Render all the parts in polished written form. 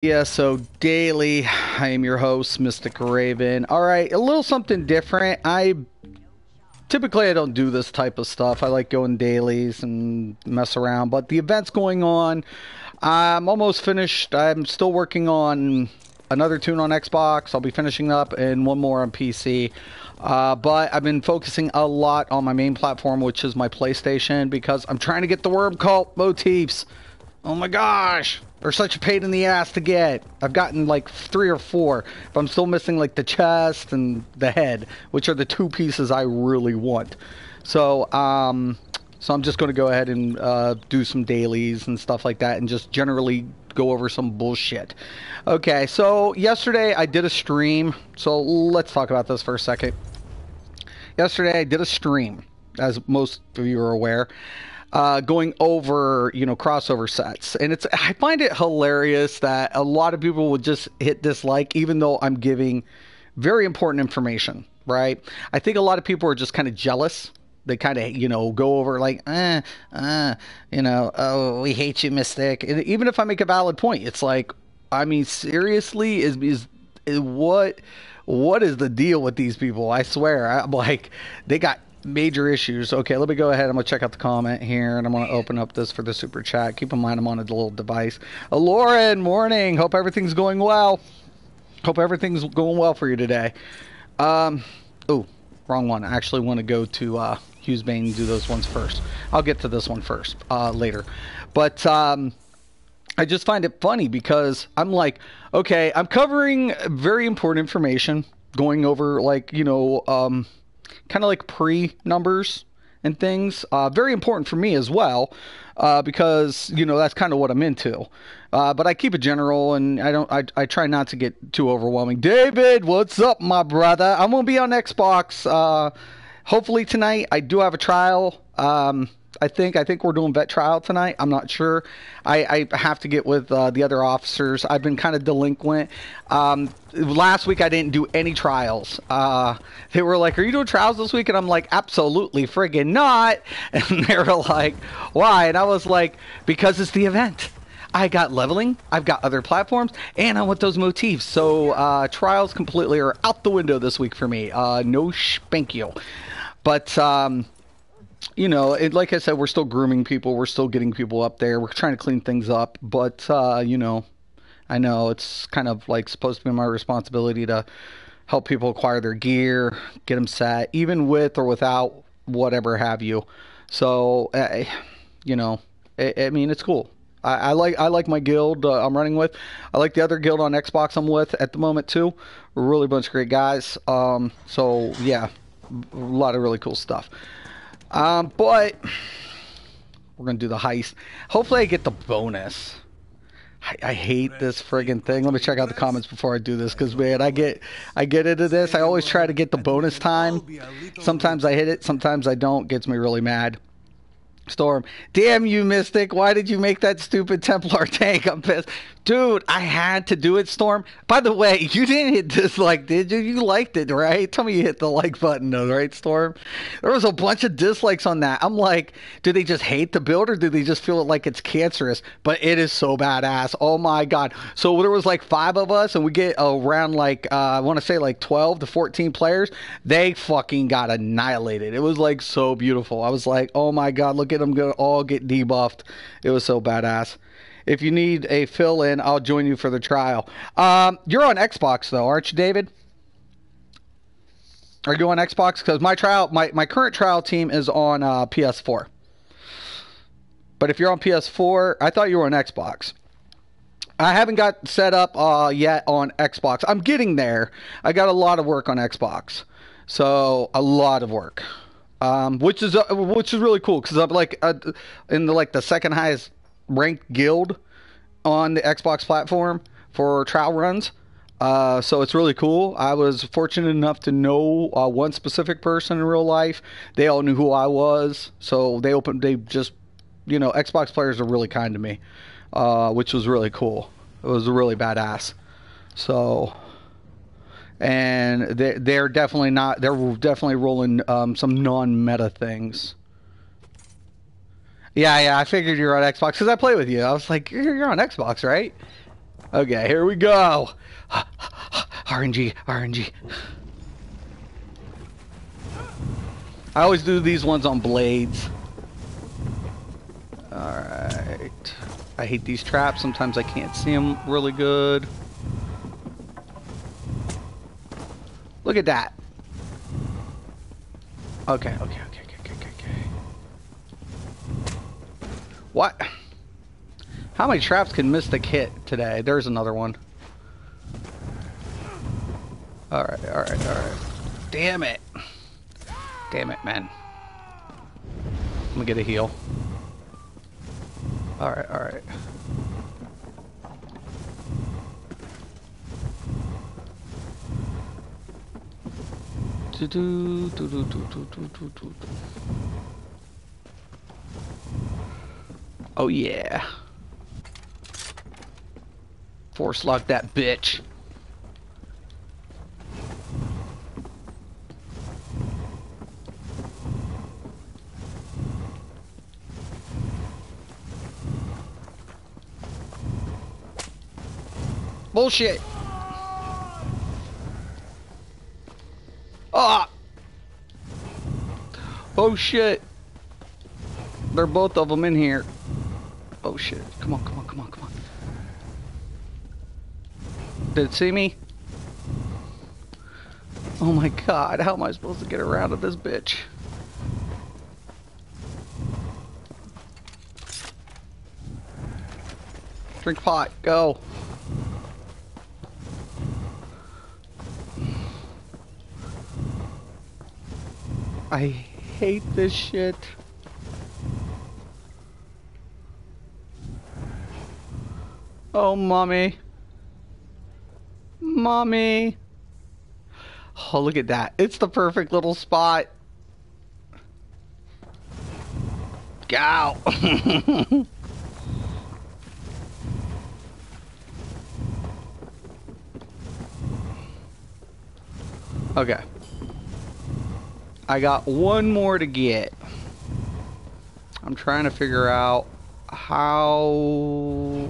ESO Daily. I am your host, Mysticraven. All right, a little something different. I don't do this type of stuff. I like going dailies and mess around, but the event's going on. I'm almost finished. I'm still working on another tune on Xbox. I'll be finishing up and one more on PC. But I've been focusing a lot on my main platform, which is my PlayStation, because I'm trying to get the Worm Cult motifs. Oh my gosh, they're such a pain in the ass to get. I've gotten like 3 or 4, but I'm still missing like the chest and the head, which are the 2 pieces I really want. So I'm just going to go ahead and do some dailies and stuff like that, and just generally go over some bullshit. Okay, so yesterday I did a stream. So let's talk about this for a second. Yesterday I did a stream, as most of you are aware. Going over, crossover sets. And I find it hilarious that a lot of people would just hit dislike, even though I'm giving very important information, right? I think a lot of people are just kind of jealous. They kind of, go over like, oh, we hate you, Mystic. And even if I make a valid point, it's like, I mean, seriously, is what is the deal with these people? I swear, I'm like, they got major issues. Okay, let me go ahead. I'm gonna check out the comment here, and I'm gonna open up this for the super chat. Keep in mind I'm on a little device. Lauren, morning. Hope everything's going well. Hope everything's going well for you today. Oh, wrong one. I actually want to go to Hughes Bane and do those ones first. I'll get to this one first later. But I just find it funny because I'm like, okay, I'm covering very important information, going over like, kind of like pre-numbers and things. Very important for me as well, because, that's kind of what I'm into. But I keep it general, and I try not to get too overwhelming. David, what's up, my brother? I'm going to be on Xbox, hopefully tonight. I do have a trial. I think we're doing vet trial tonight. I'm not sure. I have to get with the other officers. I've been kind of delinquent. Last week I didn't do any trials. They were like, "Are you doing trials this week?" And I'm like, "Absolutely friggin' not." And they were like, "Why?" And I was like, "Because it's the event. I got leveling, I've got other platforms, and I want those motifs." So trials completely are out the window this week for me. No spank you. But like I said, we're still grooming people. We're still getting people up there. We're trying to clean things up. But, I know it's kind of like supposed to be my responsibility to help people acquire their gear, get them set, even with or without whatever have you. So, I mean, it's cool. I like my guild I'm running with. I like the other guild on Xbox I'm with at the moment, too. We're really a bunch of great guys. So, yeah, a lot of really cool stuff. But we're gonna do the heist. Hopefully I get the bonus. I hate this friggin' thing. Let me check out the comments before I do this, because man, I get into this. I always try to get the bonus time. Sometimes I hit it, sometimes I don't. Gets me really mad. Storm, damn you, Mystic. Why did you make that stupid Templar tank? I'm pissed. Dude, I had to do it, Storm. By the way, you didn't hit dislike, did you? You liked it, right? Tell me you hit the like button, though, right, Storm? There was a bunch of dislikes on that. I'm like, do they just hate the build, or do they just feel like it's cancerous? But it is so badass. Oh, my God. So there was like 5 of us, and we get around like, I want to say like 12 to 14 players. They fucking got annihilated. It was like so beautiful. I was like, oh, my God, look at them gonna all get debuffed. It was so badass. If you need a fill-in, I'll join you for the trial. You're on Xbox, though, aren't you, David? Are you on Xbox? Because my current trial team is on PS4. But if you're on PS4, I thought you were on Xbox. I haven't got set up yet on Xbox. I'm getting there. I got a lot of work on Xbox. So, a lot of work. Which is really cool, because I'm like in the second highest ranked guild on the Xbox platform for trial runs. So it's really cool. I was fortunate enough to know one specific person in real life. They all knew who I was, so Xbox players are really kind to me, which was really cool. It was really badass. So. And they're definitely not. They're definitely rolling some non-meta things. Yeah, I figured you're on Xbox because I play with you. I was like, you're on Xbox, right? Okay, here we go. RNG, RNG. I always do these ones on blades. Alright. I hate these traps. Sometimes I can't see them really good. Look at that. Okay. What? How many traps can Mystic hit today? There's another one. Alright. Damn it. Damn it, man. I'm gonna get a heal. Alright. Oh yeah. Force lock that bitch. Bullshit. Ah. Oh shit. They're both of them in here. Oh shit. Come on. Did it see me? Oh my god, how am I supposed to get around to this bitch? Drink pot, go. I hate this shit. Oh, mommy. Mommy. Oh, look at that. It's the perfect little spot. Gow. Okay. I got one more to get. I'm trying to figure out how...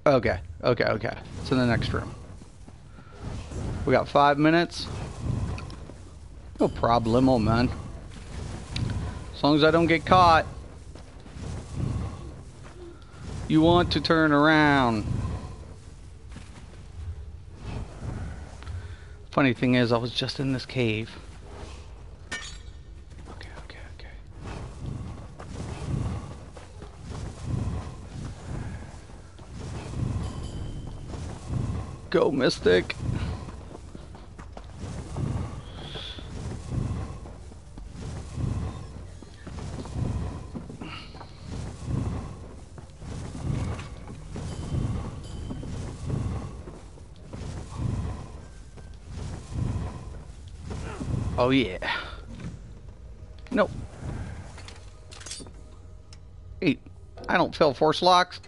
Okay. It's in the next room. We got 5 minutes. No problemo, man. As long as I don't get caught. You want to turn around. Funny thing is, I was just in this cave. Okay. Go, Mystic. Oh yeah. Nope. Hey, I don't feel force locks.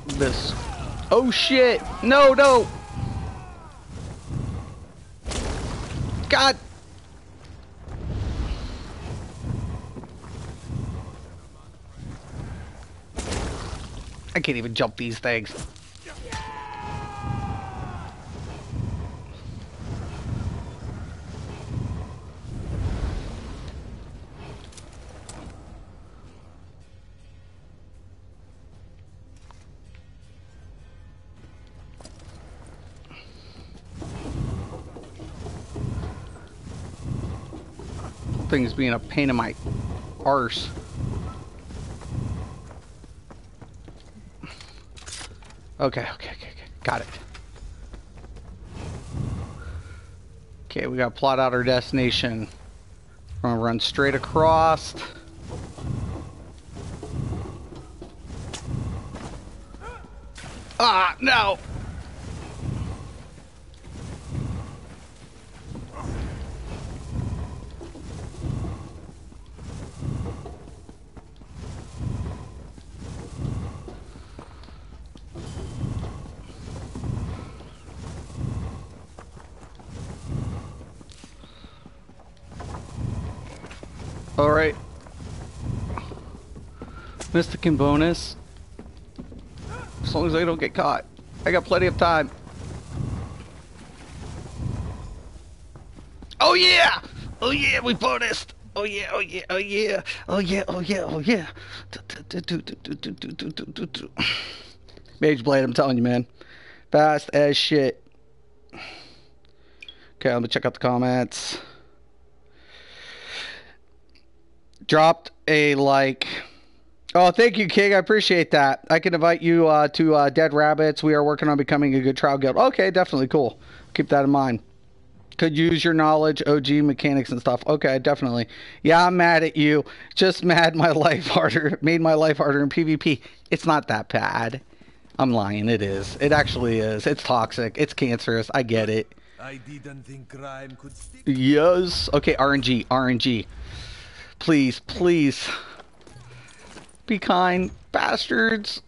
This. Oh shit! No! God! I can't even jump these things. Thing's being a pain in my arse. Okay. Got it. Okay, we gotta plot out our destination. We're gonna run straight across. Ah, no! Alright. Mystic bonus. As long as I don't get caught. I got plenty of time. Oh yeah! Oh yeah, we bonused! Oh yeah, oh yeah, oh yeah, oh yeah, oh yeah, oh yeah. Mage Blade, I'm telling you, man. Fast as shit. Okay, let me check out the comments. Dropped a like. Oh, thank you, King. I appreciate that. I can invite you to Dead Rabbits. We are working on becoming a good trial guild. Okay, definitely. Cool. Keep that in mind. Could use your knowledge, OG mechanics and stuff. Okay, definitely. Yeah, I'm mad at you. Just mad my life harder. Made my life harder in PvP. It's not that bad. I'm lying. It is. It actually is. It's toxic. It's cancerous. I get it. I didn't think crime could stick. Yes. Okay, RNG. RNG. Please, please. Be kind, bastards.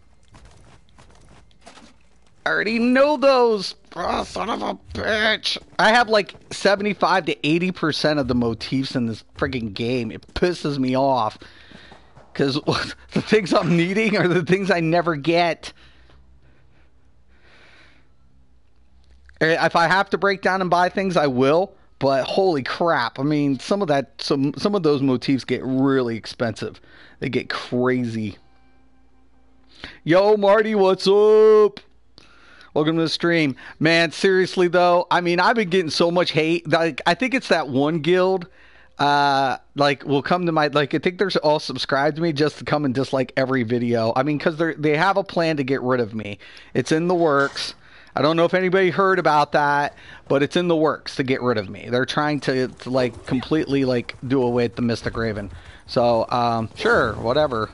I already know those. Oh, son of a bitch. I have like 75 to 80% of the motifs in this friggin' game. It pisses me off. Because the things I'm needing are the things I never get. If I have to break down and buy things, I will. But holy crap. I mean, some of those motifs get really expensive. They get crazy. Yo, Marty, what's up? Welcome to the stream. Man, seriously though, I mean, I've been getting so much hate. Like, I think it's that one guild, like, will come to my, like, I think they're all subscribed to me just to come and dislike every video. I mean, because they have a plan to get rid of me. It's in the works. I don't know if anybody heard about that, but it's in the works to get rid of me. They're trying to like, completely, like, do away with the Mysticraven. So, sure, whatever.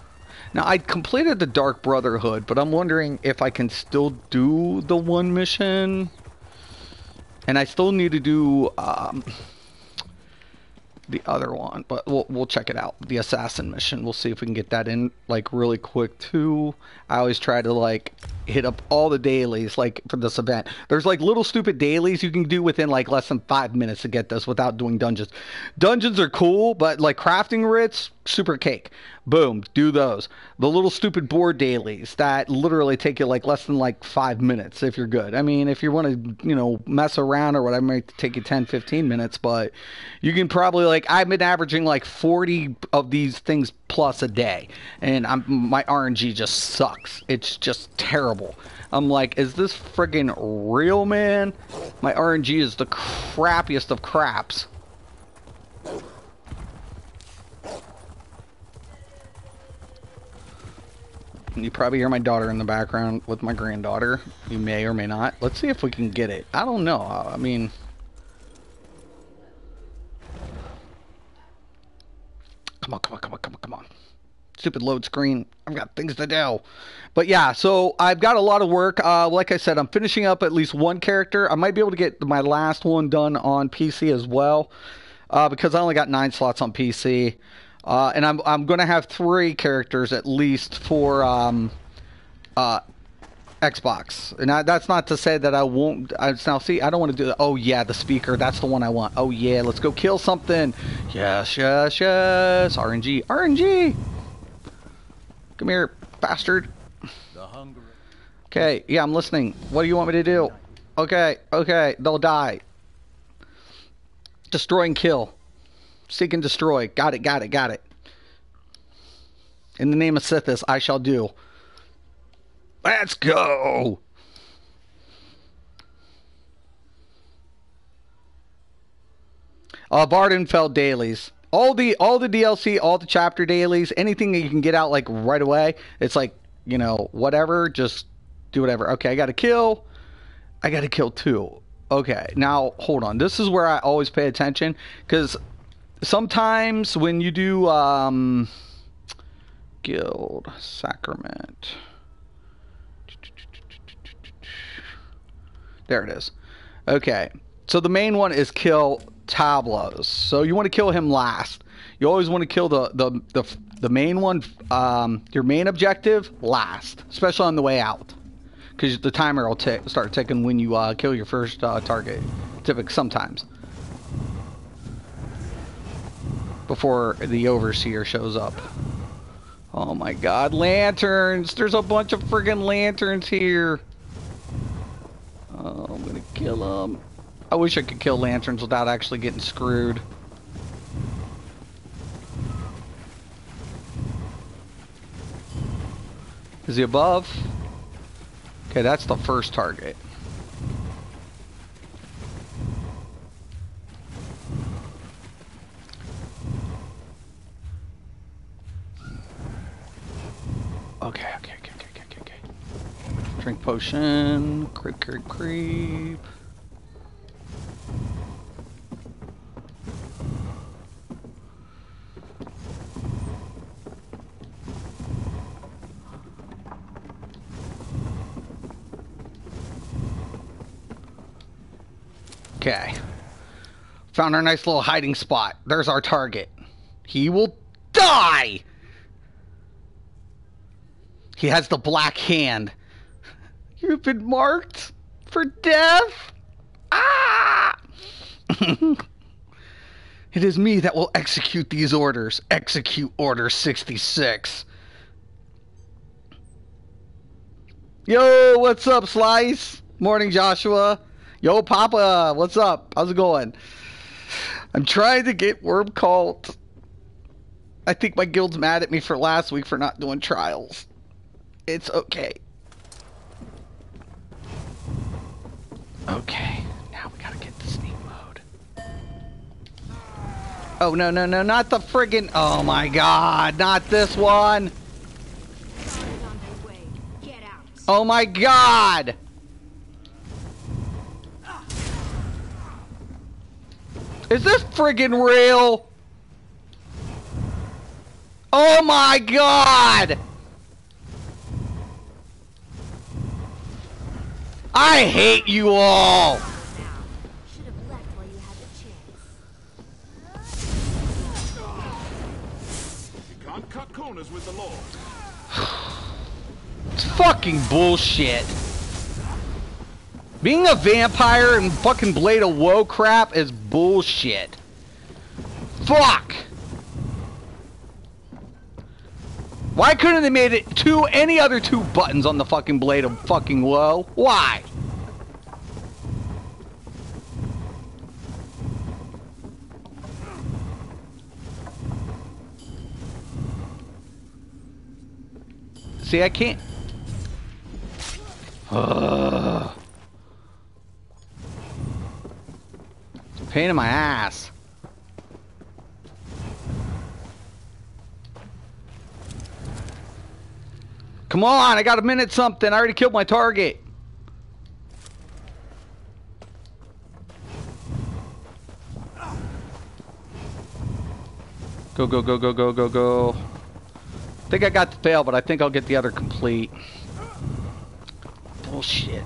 Now, I completed the Dark Brotherhood, but I'm wondering if I can still do the one mission. And I still need to do the other one, but we'll check it out. The Assassin mission. We'll see if we can get that in, like, really quick, too. I always try to, like, hit up all the dailies, like, for this event. There's, like, little stupid dailies you can do within, like, less than 5 minutes to get this without doing dungeons. Dungeons are cool, but, like, crafting writs, super cake. Boom, do those. The little stupid board dailies that literally take you, like, less than, like, 5 minutes if you're good. I mean, if you want to, you know, mess around or whatever, it might take you 10, 15 minutes, but you can probably, like, I've been averaging, like, 40 of these things plus a day, and my RNG just sucks. It's just terrible. I'm like, is this friggin' real, man? My RNG is the crappiest of craps. You probably hear my daughter in the background with my granddaughter. You may or may not. Let's see if we can get it. I don't know. I mean, come on, come on, come on, come on, come on. Stupid load screen. I've got things to do. But yeah, so I've got a lot of work. Like I said, I'm finishing up at least one character. I might be able to get my last one done on PC as well, because I only got 9 slots on PC. And I'm going to have 3 characters at least for Xbox. And that's not to say that I won't. Now, see, I don't want to do that. Oh, yeah, the speaker. That's the one I want. Oh, yeah, let's go kill something. Yes, yes, yes. RNG. RNG. Come here, bastard. Okay, yeah, I'm listening. What do you want me to do? Okay, okay, they'll die. Destroy and kill. Seek and destroy. Got it, got it, got it. In the name of Sithis, I shall do. Let's go! Vardenfeld dailies. All the DLC, all the chapter dailies, anything that you can get out, like, right away. It's like, you know, whatever, just do whatever. Okay, I gotta kill. I gotta kill 2. Okay, now, hold on. This is where I always pay attention, because sometimes when you do guild sacrament, there it is. Okay, so the main one is kill Tablos. So you want to kill him last. You always want to kill the main one, your main objective last, especially on the way out, because the timer will start ticking when you kill your first target. Typically, sometimes. before the overseer shows up. Oh my god, lanterns! There's a bunch of friggin' lanterns here. Oh, I'm gonna kill them. I wish I could kill lanterns without actually getting screwed. Is he above? Okay, that's the first target. Okay. Drink potion. Creep. Okay. Found our nice little hiding spot. There's our target. He will die! He has the black hand. You've been marked for death! Ah! It is me that will execute these orders. Execute Order 66. Yo, what's up, Slice? Morning, Joshua. Yo, Papa, what's up? How's it going? I'm trying to get Worm Cult. I think my guild's mad at me for last week for not doing trials. It's okay. Okay, now we gotta get the sneak mode. Oh, no, not the friggin'... Oh my god, not this one! Oh my god! Is this friggin' real? Oh my god! I hate you all! Should have left while you had the chance. You can't cut corners with the law. It's fucking bullshit. Being a vampire and fucking Blade of Woe crap is bullshit. Fuck! Why couldn't they made it any other two buttons on the fucking Blade of fucking Woe? Why? See, I can't. Pain in my ass. Come on, I got a minute something. I already killed my target. Go. I think I got the fail, but I think I'll get the other complete. Bullshit.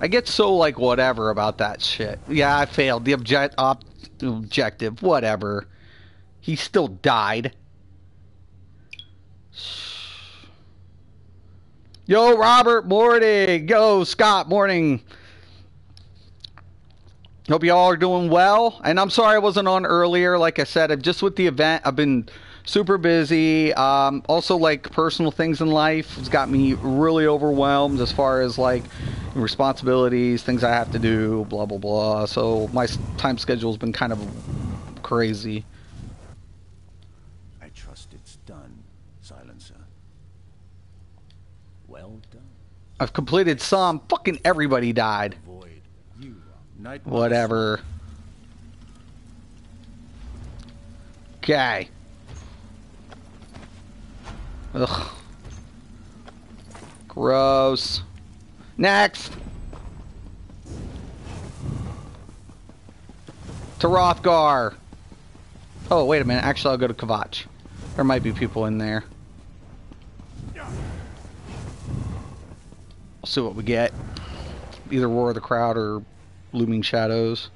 I get so, like, whatever about that shit. Yeah, I failed. The objective. Whatever. He still died. Yo, Robert, morning. Yo, Scott, morning. Hope y'all are doing well. And I'm sorry I wasn't on earlier. Like I said, I'm just with the event. I've been super busy. Also, like, personal things in life has got me really overwhelmed as far as, like, responsibilities, things I have to do, blah, blah, blah. So my time schedule has been kind of crazy. I trust it's done, Silencer. Well done. I've completed some. Fucking everybody died. Void. You Night Whatever. Okay. Ugh. Gross. Next. To Rothgar. Oh, wait a minute. Actually, I'll go to Kvatch. There might be people in there. We'll see what we get. Either Roar of the Crowd or Looming Shadows.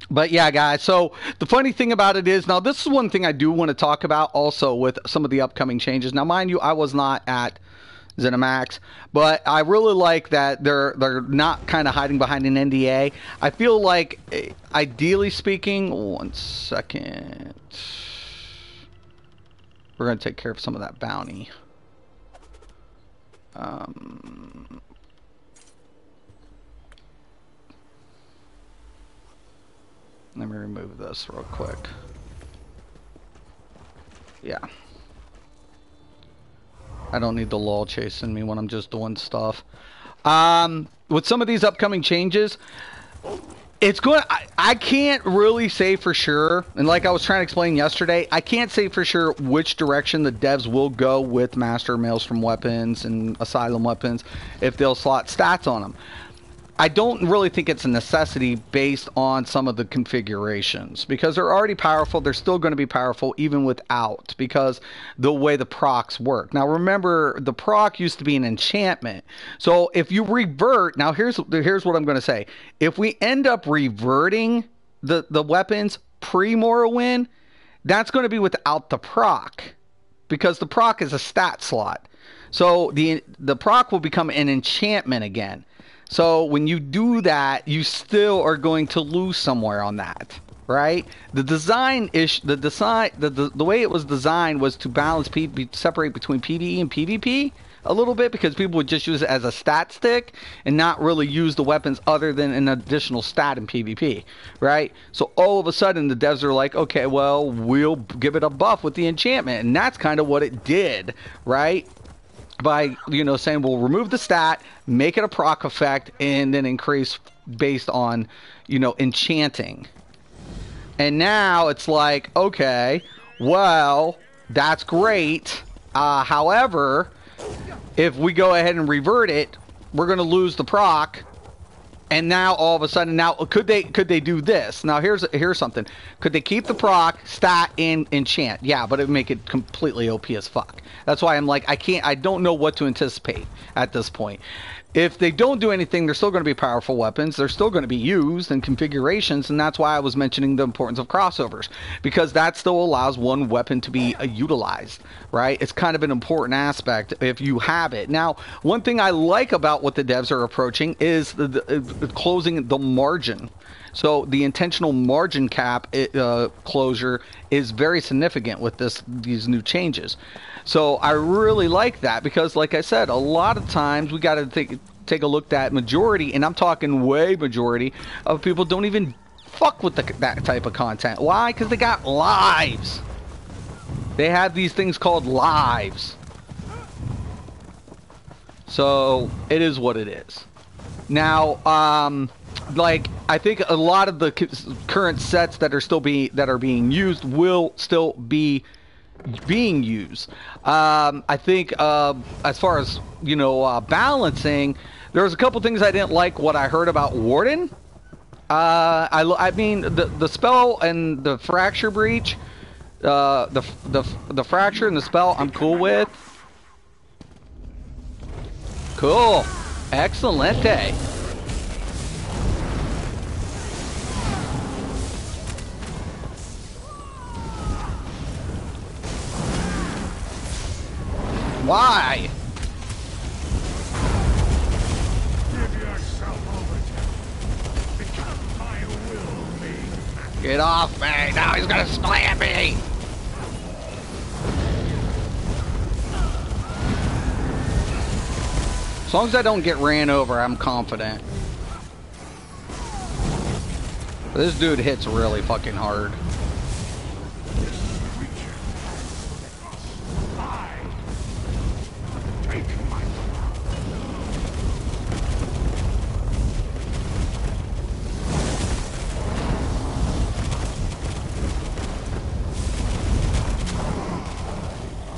But yeah, guys, so the funny thing about it is, now this is one thing I do want to talk about also with some of the upcoming changes. Now, mind you, I was not at ZeniMax. But I really like that they're not kind of hiding behind an NDA. I feel like, ideally speaking, 1 second. We're going to take care of some of that bounty. Let me remove this real quick. Yeah. I don't need the lull chasing me when I'm just doing stuff. With some of these upcoming changes, it's going. I can't really say for sure, and like I was trying to explain yesterday, I can't say for sure which direction the devs will go with Master Maelstrom weapons and Asylum weapons, if they'll slot stats on them. I don't really think it's a necessity based on some of the configurations, because they're already powerful. They're still going to be powerful even without, because the way the procs work. Now remember, the proc used to be an enchantment. So if you revert, now here's what I'm going to say. If we end up reverting the weapons pre-Morrowind, that's going to be without the proc, because the proc is a stat slot. So the proc will become an enchantment again. So when you do that, you still are going to lose somewhere on that, right? The way it was designed was to balance, separate between PvE and PvP a little bit, because people would just use it as a stat stick and not really use the weapons other than an additional stat in PvP, right? So all of a sudden the devs are like, okay, well, we'll give it a buff with the enchantment, and that's kind of what it did, right? By, saying we'll remove the stat, make it a proc effect, and then increase based on, enchanting. And now it's like, okay, well, that's great. However, if we go ahead and revert it, we're going to lose the proc. And now all of a sudden, could they do this? Now here's something. Could they keep the proc, stat, and enchant? Yeah, but it would make it completely OP as fuck. That's why I'm like, I don't know what to anticipate at this point. If they don't do anything, they're still going to be powerful weapons. They're still going to be used in configurations, and that's why I was mentioning the importance of crossovers, because that still allows one weapon to be utilized, right? It's kind of an important aspect if you have it. Now, one thing I like about what the devs are approaching is the closing the margin. So the intentional margin cap closure is very significant with these new changes. So I really like that, because like I said, a lot of times we got to take a look at majority, and I'm talking way majority of people don't even fuck with that type of content. Why? Because they got lives. They have these things called lives. So it is what it is. Now, like, I think a lot of the current sets that are being used will still be being used. I think as far as balancing, there was a couple things I didn't like what I heard about Warden. I mean the spell and the fracture breach, the fracture and the spell I'm cool with. Cool, excelente. Why? Give yourself over to become my will me. Get off me! Now he's gonna slam me! As long as I don't get ran over, I'm confident. This dude hits really fucking hard.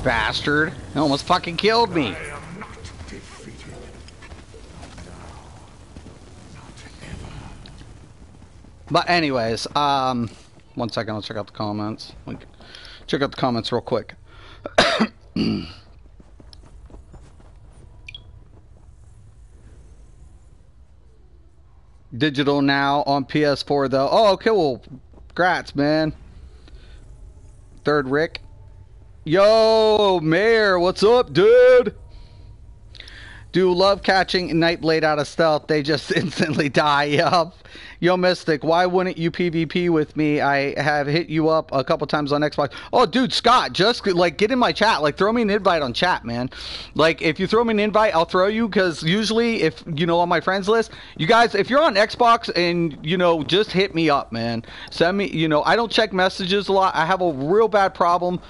Bastard. He almost fucking killed me. I am not defeated. Not ever. But anyways, 1 second, I'll check out the comments. Check out the comments real quick. Digital now on PS4 though. Oh, okay, well, congrats, man. Third Rick. Yo, Mayor, what's up, dude? Do love catching Nightblade out of stealth. They just instantly die. Yup. Yo, Mystic, why wouldn't you PvP with me? I have hit you up a couple times on Xbox. Oh, dude, Scott, just, like, get in my chat. Like, throw me an invite on chat, man. Like, if you throw me an invite, I'll throw you, because usually, if, you know, on my friends list, you guys, if you're on Xbox and, you know, just hit me up, man. Send me, you know, I don't check messages a lot. I have a real bad problem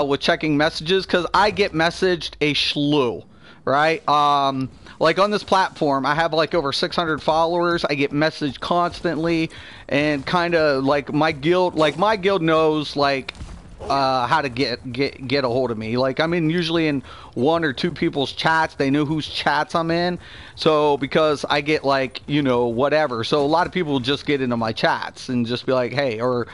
with checking messages, because I get messaged a slew. Right? Like on this platform, I have like over 600 followers. I get messaged constantly, and kind of like my guild knows like how to get a hold of me. Like I'm usually in one or two people's chats. They know whose chats I'm in. So because I get like, you know, whatever. So a lot of people just get into my chats and just be like, hey, or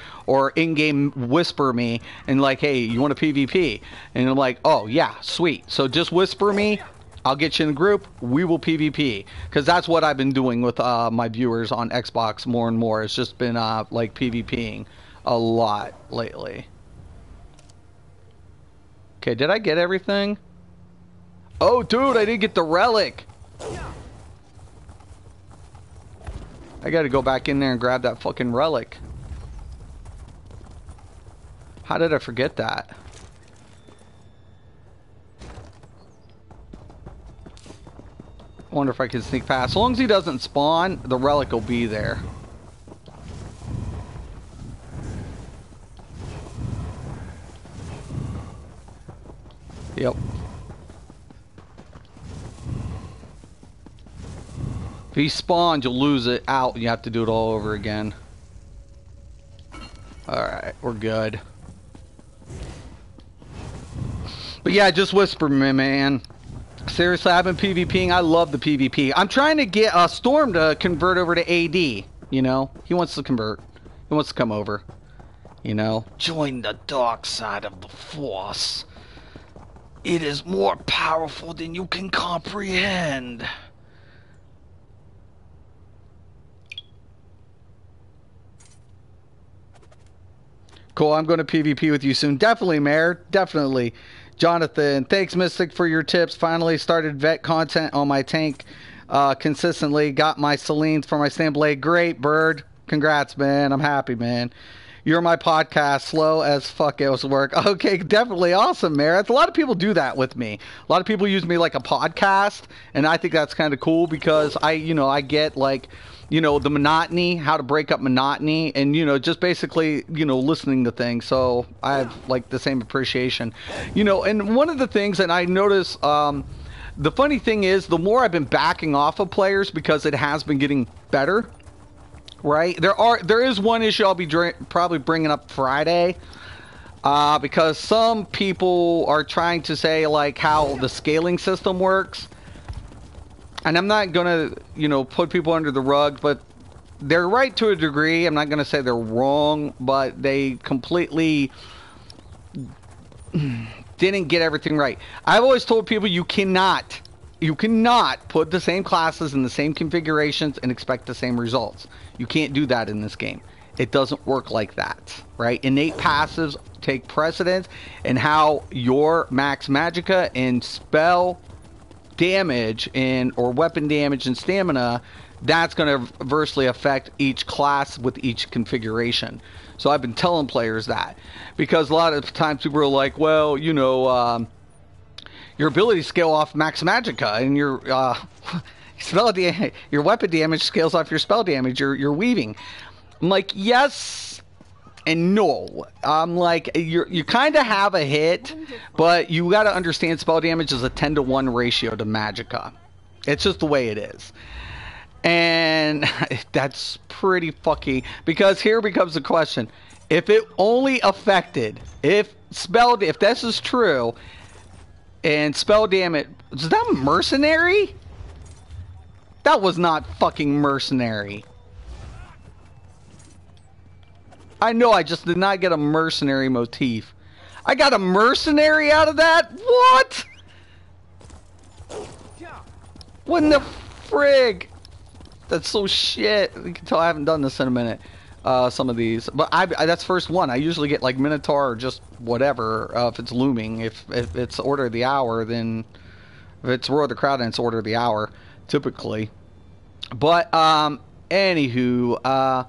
in-game whisper me and like, hey, you want a PvP? And I'm like, oh yeah, sweet. So just whisper me. I'll get you in the group. We will PvP, because that's what I've been doing with my viewers on Xbox more and more. It's just been like PvPing a lot lately. Okay, did I get everything? Oh, dude, I didn't get the relic. I gotta go back in there and grab that fucking relic. How did I forget that? Wonder if I can sneak past. As long as he doesn't spawn, the relic will be there. Yep. If he spawns, you'll lose it out and you have to do it all over again. Alright, we're good. But yeah, just whisper me, man. Seriously, I've been PvPing. I love the PvP. I'm trying to get Storm to convert over to AD. You know, he wants to convert. He wants to come over. You know, join the dark side of the Force. It is more powerful than you can comprehend. Cool, I'm going to PvP with you soon. Definitely, Mayor. Definitely. Jonathan, thanks, Mystic, for your tips. Finally started vet content on my tank consistently. Got my Selene for my stand blade. Great, Bird. Congrats, man. I'm happy, man. You're my podcast. Slow as fuck it was work. Okay, definitely awesome, Merritt. A lot of people do that with me. A lot of people use me like a podcast, and I think that's kind of cool because I get like, you know, the monotony, how to break up monotony, and, you know, just basically, you know, listening to things. So I have like the same appreciation, you know. And one of the things that I notice, the funny thing is, the more I've been backing off of players because it has been getting better. Right, there is one issue I'll be probably bringing up Friday, because some people are trying to say like how the scaling system works, and I'm not gonna, you know, put people under the rug, but they're right to a degree. I'm not gonna say they're wrong, but they completely didn't get everything right. I've always told people you cannot put the same classes in the same configurations and expect the same results. You can't do that in this game. It doesn't work like that, right? Innate passives take precedence, and how your max magicka and spell damage or weapon damage and stamina, that's going to adversely affect each class with each configuration. So I've been telling players that, because a lot of times people are like, well, you know, your ability scale off max magicka, and your your weapon damage scales off your spell damage. You're weaving. I'm like, yes and no. I'm like, you kind of have a hit, but you got to understand spell damage is a 10-to-1 ratio to magicka. It's just the way it is. And that's pretty fucky, because here becomes the question: if it only affected, if this is true, and spell damage, is that mercenary? That was not fucking mercenary. I know I just did not get a mercenary motif. I got a mercenary out of that? What? What in the frig? That's so shit. You can tell I haven't done this in a minute. Some of these, but that's first one. I usually get like Minotaur or just whatever, if it's looming. If it's Order of the Hour, then If it's Roar of the Crowd, then it's Order of the Hour, typically. But, anywho,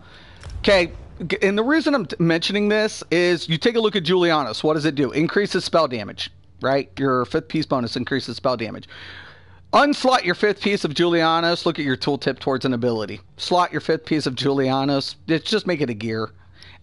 okay, and the reason I'm mentioning this is you take a look at Julianus. What does it do? Increases spell damage, right? Your 5th piece bonus increases spell damage. Unslot your 5th piece of Julianus. Look at your tooltip towards an ability. Slot your 5th piece of Julianus. Just make it a gear.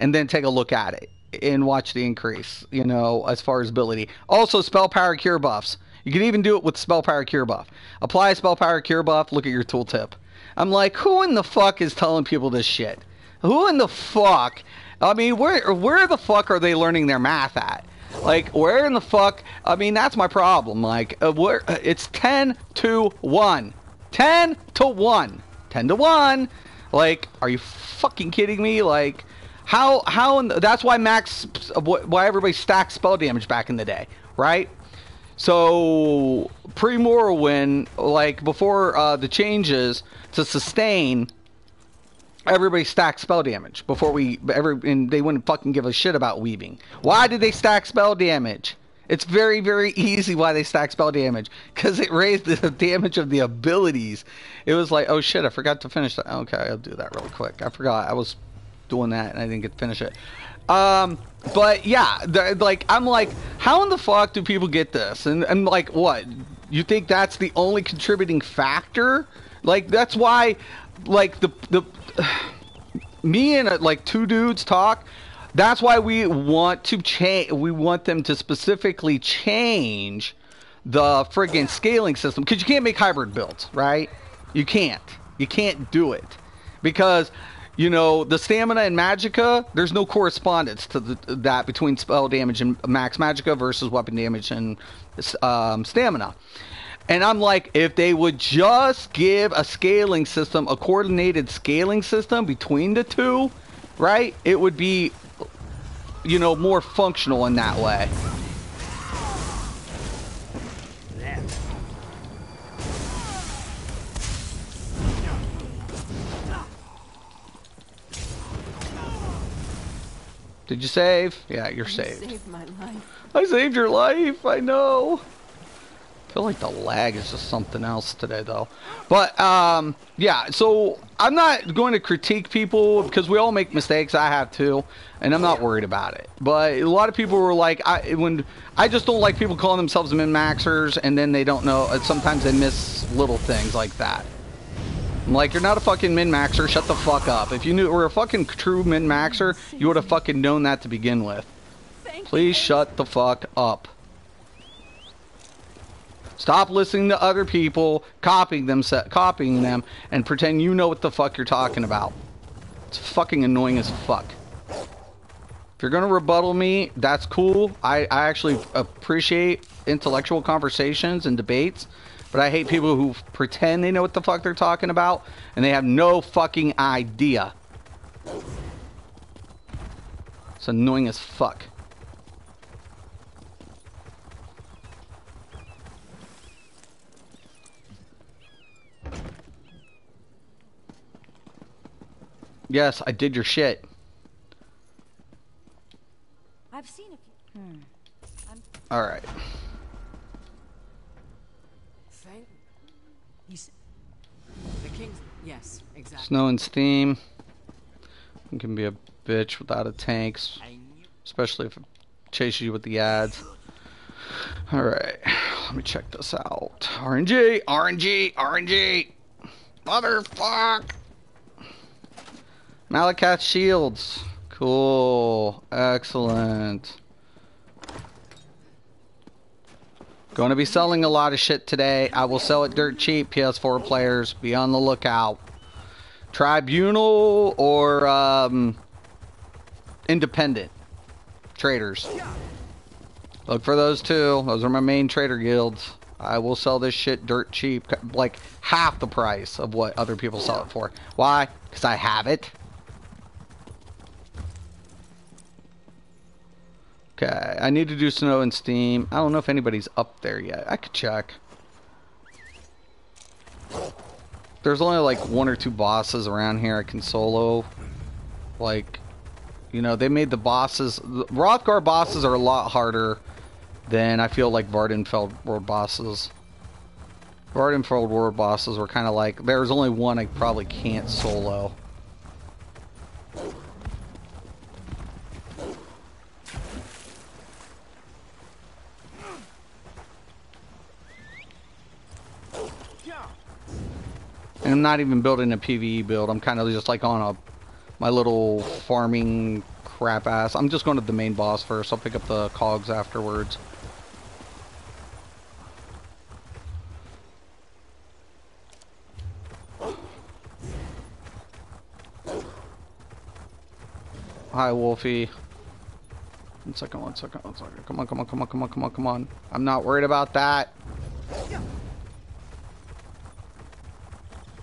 And then take a look at it. And watch the increase, you know, as far as ability. Also, spell power cure buffs. You can even do it with spell power cure buff. Apply a spell power cure buff. Look at your tooltip. I'm like, who in the fuck is telling people this shit? Who in the fuck? I mean, where the fuck are they learning their math at? Like, where in the fuck? I mean, that's my problem. Like, it's 10 to 1. 10 to 1. 10 to 1. Like, are you fucking kidding me? Like, that's why why everybody stacked spell damage back in the day, right? So, pre-Morrowind, like, before the changes to sustain, everybody stacked spell damage before and they wouldn't fucking give a shit about weaving. Why did they stack spell damage? It's very, very easy why they stack spell damage. Because it raised the damage of the abilities. It was like, oh shit, I forgot to finish that. Okay, I'll do that really quick. I forgot. I was doing that and I didn't get to finish it. But yeah, like, I'm like, how in the fuck do people get this? And like, what? You think that's the only contributing factor? Like, that's why, like, me and like 2 dudes talk. That's why we want to change. We want them to specifically change the friggin' scaling system, because you can't make hybrid builds, right? You can't do it because, you know, the stamina and magicka, there's no correspondence to that between spell damage and max magicka versus weapon damage and stamina. And I'm like, if they would just give a scaling system, a coordinated scaling system between the two, right? It would be, you know, more functional in that way. Did you save? Yeah, you're saved. You saved my life. I saved your life. I know. I feel like the lag is just something else today, though. But yeah. So I'm not going to critique people because we all make mistakes. I have too, and I'm not worried about it. But a lot of people were like, I just don't like people calling themselves min-maxers, and then they don't know. Sometimes they miss little things like that. I'm like, you're not a fucking min-maxer. Shut the fuck up. If you were a fucking true min-maxer, you would have fucking known that to begin with. Please shut the fuck up. Stop listening to other people, copying them, and pretend you know what the fuck you're talking about. It's fucking annoying as fuck. If you're gonna rebuttal me, that's cool. I actually appreciate intellectual conversations and debates. But I hate people who pretend they know what the fuck they're talking about, and they have no fucking idea. It's annoying as fuck. Yes, I did your shit. I've seen a few. Alright. The king's... Yes, exactly. Snow and Steam. You can be a bitch without a tank, especially if it chases you with the ads. Alright, let me check this out. RNG, RNG, RNG. Motherfuck. Malakath shields. Cool. Excellent. Going to be selling a lot of shit today. I will sell it dirt cheap, PS4 players. Be on the lookout. Tribunal or independent traders. Look for those two. Those are my main trader guilds. I will sell this shit dirt cheap. Like half the price of what other people sell it for. Why? Because I have it. Okay, I need to do Snow and Steam. I don't know if anybody's up there yet. I could check. There's only like 1 or 2 bosses around here I can solo. Like, you know, they made the bosses... The Rothgar bosses are a lot harder than I feel like Vardenfeld World bosses. Vardenfold world bosses were kind of like, there's only one I probably can't solo. And I'm not even building a PvE build. I'm kind of just like on my little farming crap ass. I'm just going to the main boss first. I'll pick up the cogs afterwards. Hi, Wolfie. One second. Come on. I'm not worried about that.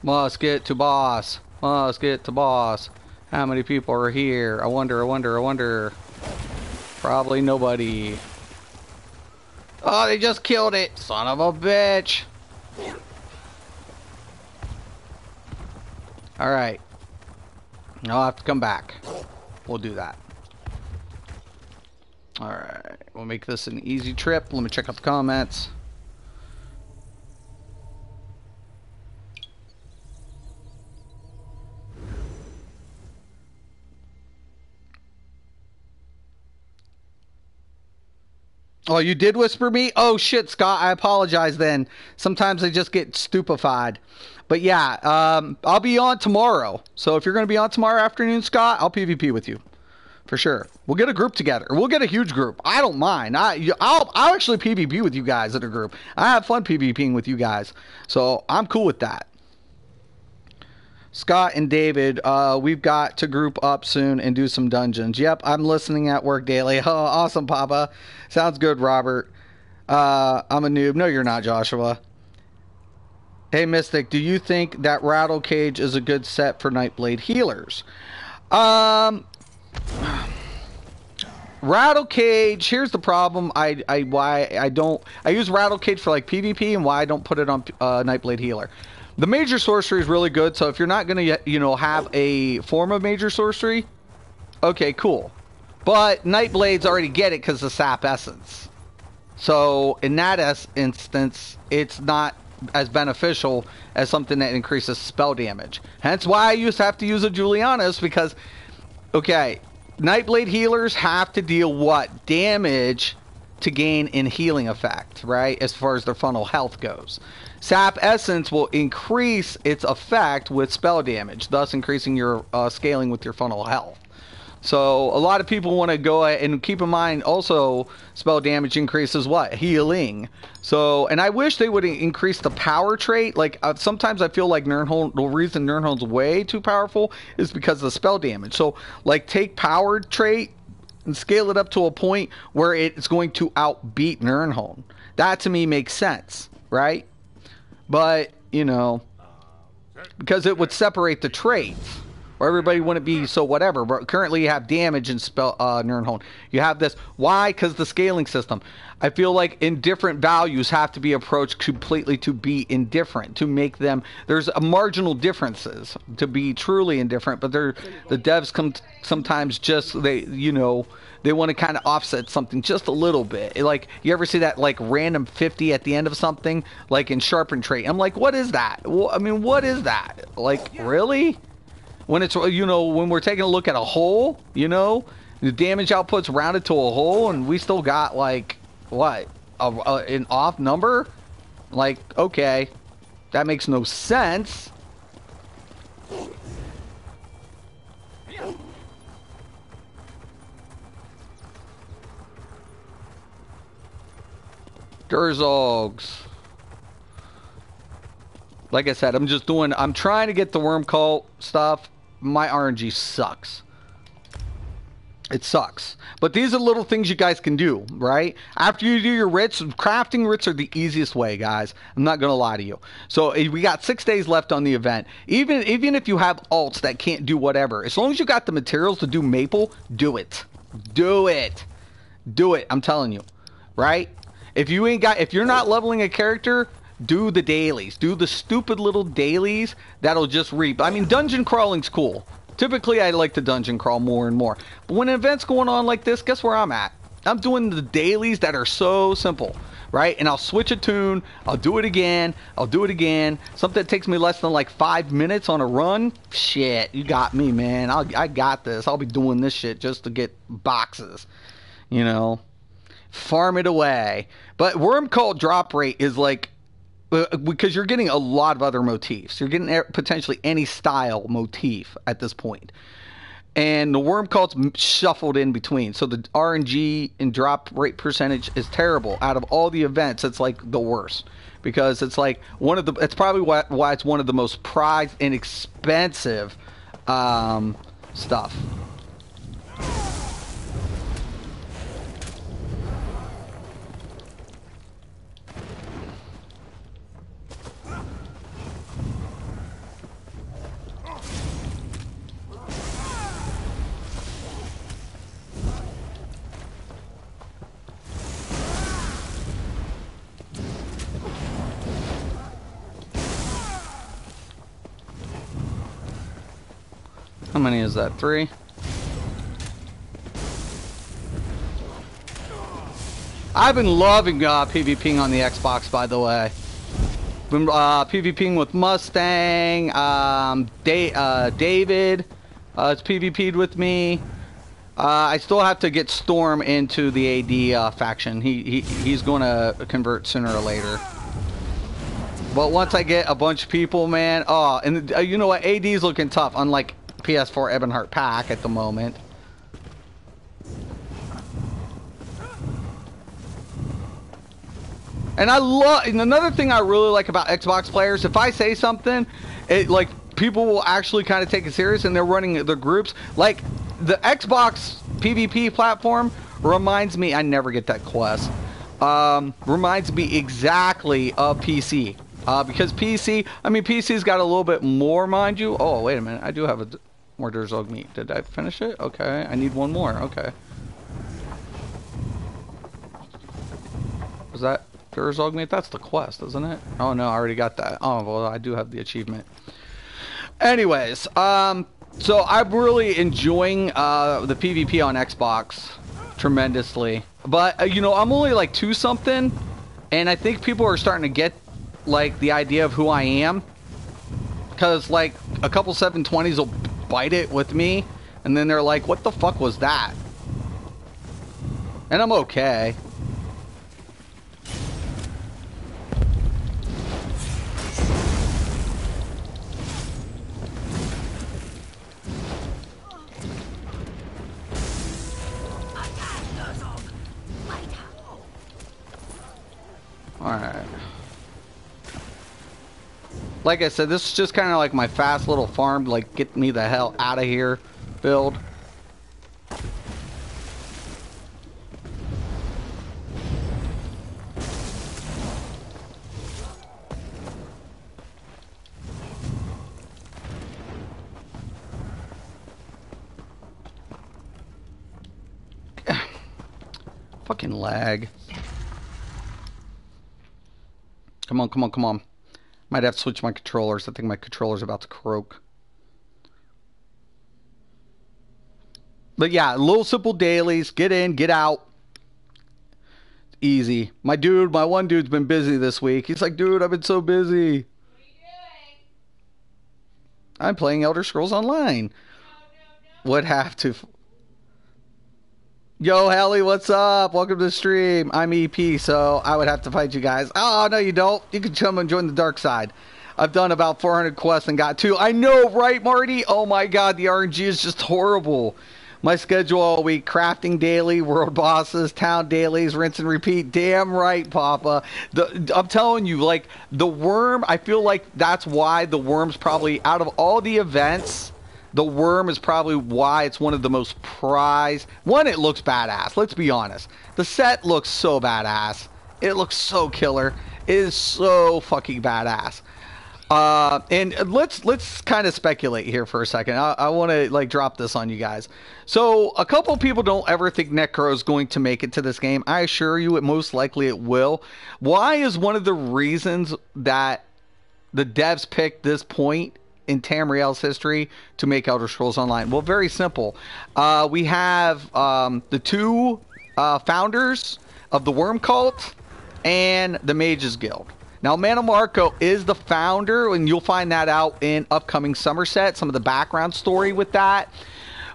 Must get to boss. How many people are here? I wonder. Probably nobody. Oh, they just killed it. Son of a bitch. Alright. I'll have to come back. We'll do that. Alright. We'll make this an easy trip. Let me check out the comments. Oh, you did whisper me? Oh, shit, Scott. I apologize then. Sometimes I just get stupefied. But yeah, I'll be on tomorrow. So if you're going to be on tomorrow afternoon, Scott, I'll PvP with you. For sure. We'll get a group together. We'll get a huge group. I don't mind. I'll actually PvP with you guys in a group. I have fun PvPing with you guys. So I'm cool with that. Scott and David, we've got to group up soon and do some dungeons. Yep, I'm listening at work daily. Oh, awesome, Papa. Sounds good, Robert. I'm a noob. No, you're not, Joshua. Hey, Mystic, do you think that Rattle Cage is a good set for Nightblade healers? Rattle Cage, here's the problem. I use Rattle Cage for like PvP, and why I don't put it on Nightblade healer. The major sorcery is really good, so if you're not going to, have a form of major sorcery, okay, cool. But Nightblades already get it because of sap essence. So in that instance, it's not as beneficial as something that increases spell damage. Hence why I used to have to use a Julianus, because, okay, Nightblade healers have to deal what? Damage to gain in healing effect, right? As far as their funnel health goes. Sap Essence will increase its effect with spell damage, thus increasing your scaling with your funnel health. So a lot of people want to go and keep in mind also spell damage increases what? Healing. So, and I wish they would increase the power trait. Like sometimes I feel like Nirnholm, the reason Nirnholm's way too powerful is because of the spell damage. So like take power trait and scale it up to a point where it's going to outbeat Nirnholm. That to me makes sense, right? But, because it would separate the traits, or everybody wouldn't be so whatever. But currently you have damage in Nirnholm. You have this. Why? Because the scaling system. I feel like indifferent values have to be approached completely to be indifferent, to make them, there's a marginal differences to be truly indifferent, but the devs sometimes just, they want to kind of offset something just a little bit. Like, you ever see that, like, random 50 at the end of something? Like, in Sharpen Trait. I'm like, what is that? Well, I mean, what is that? Like, really? When it's, when we're taking a look at a hole, the damage output's rounded to a hole, and we still got, like, what? An off number? Like, okay. That makes no sense. Durzogs. Like I said, I'm trying to get the worm cult stuff. My RNG sucks. It sucks. But these are little things you guys can do, right? After you do your writs, crafting writs are the easiest way, guys. I'm not going to lie to you. So we got 6 days left on the event. Even if you have alts that can't do whatever, as long as you got the materials to do maple, do it. Do it. Do it. I'm telling you. Right? If you're not leveling a character, do the dailies. Do the stupid little dailies that'll just reap. I mean, dungeon crawling's cool. Typically, I like to dungeon crawl more and more. But when an event's going on like this, guess where I'm at? I'm doing the dailies that are so simple. right? And I'll switch a tune, I'll do it again, I'll do it again. Something that takes me less than like 5 minutes on a run. Shit, you got me, man. I got this. I'll be doing this shit just to get boxes, you know. Farm it away. But Worm Cult drop rate is like, because you're getting a lot of other motifs. You're getting potentially any style motif at this point. And the Worm Cult's shuffled in between. So the RNG and drop rate percentage is terrible. Out of all the events, it's like the worst. Because it's like it's probably why it's one of the most prized and expensive stuff. How many is that? 3? I've been loving PvPing on the Xbox, by the way. Been PvPing with Mustang, David. It's PvP'd with me. I still have to get Storm into the AD faction. He's going to convert sooner or later. But once I get a bunch of people, man, and you know what? AD's looking tough, unlike PS4 Ebonheart Pack at the moment. And another thing I really like about Xbox players, if I say something, people will actually kind of take it serious, and they're running their groups. Like the Xbox PvP platform reminds me, I never get that quest. Reminds me exactly of PC. Because PC's got a little bit more, mind you. Oh, wait a minute. I do have more Durzog meat. Did I finish it? Okay. I need one more. Okay. Was that Durzog meat? That's the quest, isn't it? Oh, no. I already got that. Oh, well, I do have the achievement. Anyways, so I'm really enjoying the PvP on Xbox tremendously. But, I'm only like 2-something. And I think people are starting to get like the idea of who I am, because like a couple 720s will bite it with me, and then they're like, what the fuck was that? And I'm okay. Alright. Like I said, this is just kind of like my fast little farm, like get me the hell out of here build. Fucking lag. Come on, come on, come on. Might have to switch my controllers. I think my controller's about to croak. But yeah, little simple dailies. Get in, get out. Easy. My one dude's been busy this week. He's like, dude, I've been so busy. What are you doing? I'm playing Elder Scrolls Online. No. Would have to. Yo, Hallie, what's up? Welcome to the stream. I'm EP, so I would have to fight you guys. Oh, no, you don't. You can come and join the dark side. I've done about 400 quests and got 2. I know, right, Marty? Oh, my God, the RNG is just horrible. My schedule all week, crafting daily, world bosses, town dailies, rinse and repeat. Damn right, Papa. I'm telling you, like, the worm, I feel like that's why the worm's probably, out of all the events, the worm is probably why it's one of the most prized. One, it looks badass. Let's be honest. The set looks so badass. It looks so killer. It is so fucking badass. And let's kind of speculate here for a second. I want to like drop this on you guys. So a couple people don't ever think Necro is going to make it to this game. I assure you, most likely it will. Why is one of the reasons that the devs picked this point in Tamriel's history to make Elder Scrolls Online? Well, very simple. We have the 2 founders of the Worm Cult, and the Mages Guild. Now, Manamarco is the founder, and you'll find that out in upcoming Somerset, some of the background story with that.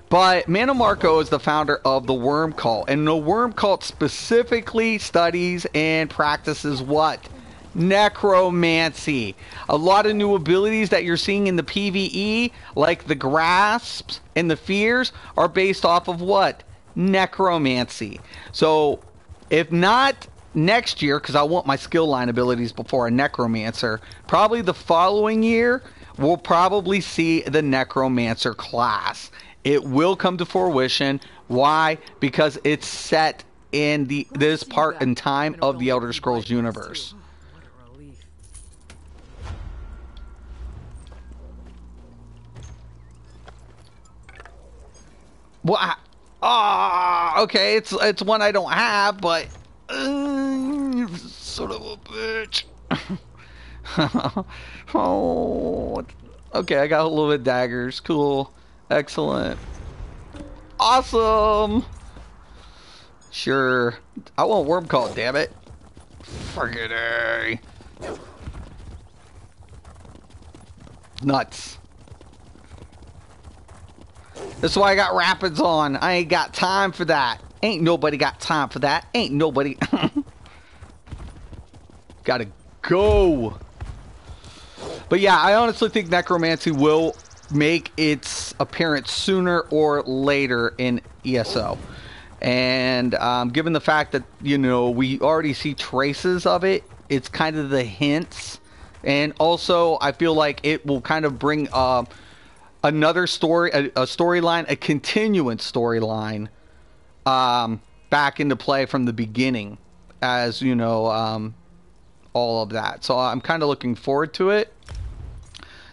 But Manamarco is the founder of the Worm Cult, and the Worm Cult specifically studies and practices what? Necromancy. A lot of new abilities that you're seeing in the PvE, like the grasps and the fears, are based off of what? Necromancy. So, if not next year, because I want my skill line abilities before a Necromancer, probably the following year, we'll probably see the Necromancer class. It will come to fruition. Why? Because it's set in this part in time of the Elder Scrolls universe. What a relief. Well, okay, it's one I don't have, but you son of a bitch. Oh, okay, I got a little bit of daggers. Cool, excellent, awesome. Sure, I want Worm Call, damn it. Friggin' A. Nuts. That's why I got rapids on. I ain't got time for that. Ain't nobody got time for that. Ain't nobody. Gotta go. But yeah, I honestly think Necromancy will make its appearance sooner or later in ESO. And given the fact that, you know, we already see traces of it, it's kind of the hints. And also, I feel like it will kind of bring another story, a storyline, a continuance storyline back into play from the beginning, as, you know, all of that. So I'm kind of looking forward to it,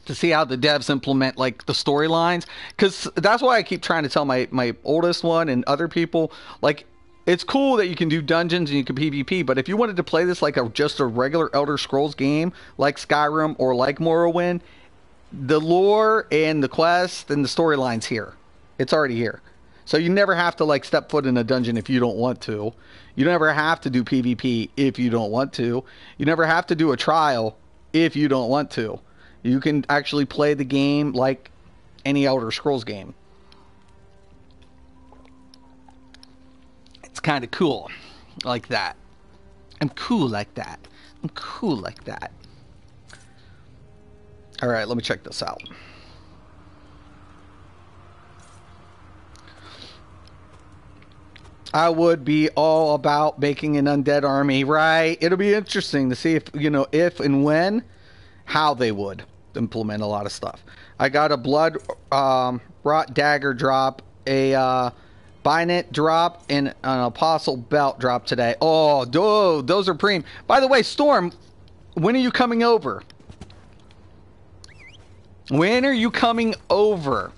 to see how the devs implement, like, the storylines, because that's why I keep trying to tell my oldest one and other people, like, it's cool that you can do dungeons and you can PvP, but if you wanted to play this like just a regular Elder Scrolls game, like Skyrim or like Morrowind, the lore and the quest and the storyline's here. It's already here. So you never have to, like, step foot in a dungeon if you don't want to. You never have to do PvP if you don't want to. You never have to do a trial if you don't want to. You can actually play the game like any Elder Scrolls game. It's kind of cool like that. I'm cool like that. I'm cool like that. All right, let me check this out. I would be all about making an undead army, right? It'll be interesting to see if, you know, if and when, how they would implement a lot of stuff. I got a blood rot dagger drop, a Binet drop, and an apostle belt drop today. Oh, those are preem. By the way, Storm, when are you coming over? When are you coming over?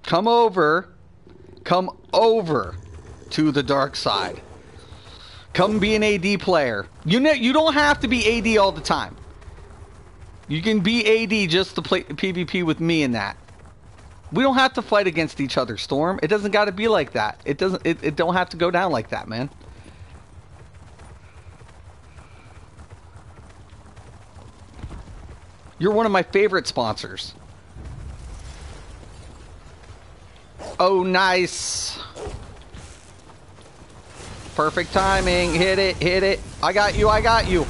Come over. Come over to the dark side. Come be an AD player. You know, you don't have to be AD all the time. You can be AD just to play PvP with me in that. We don't have to fight against each other, Storm. It doesn't got to be like that. It doesn't. It don't have to go down like that, man. You're one of my favorite sponsors. Oh, nice. Perfect timing. Hit it, hit it. I got you, I got you.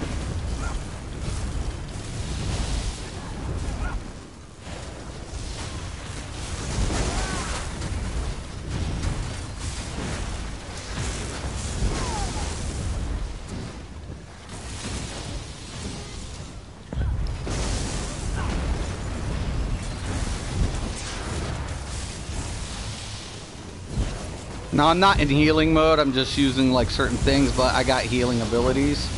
Now, I'm not in healing mode, I'm just using, like, certain things, but I got healing abilities.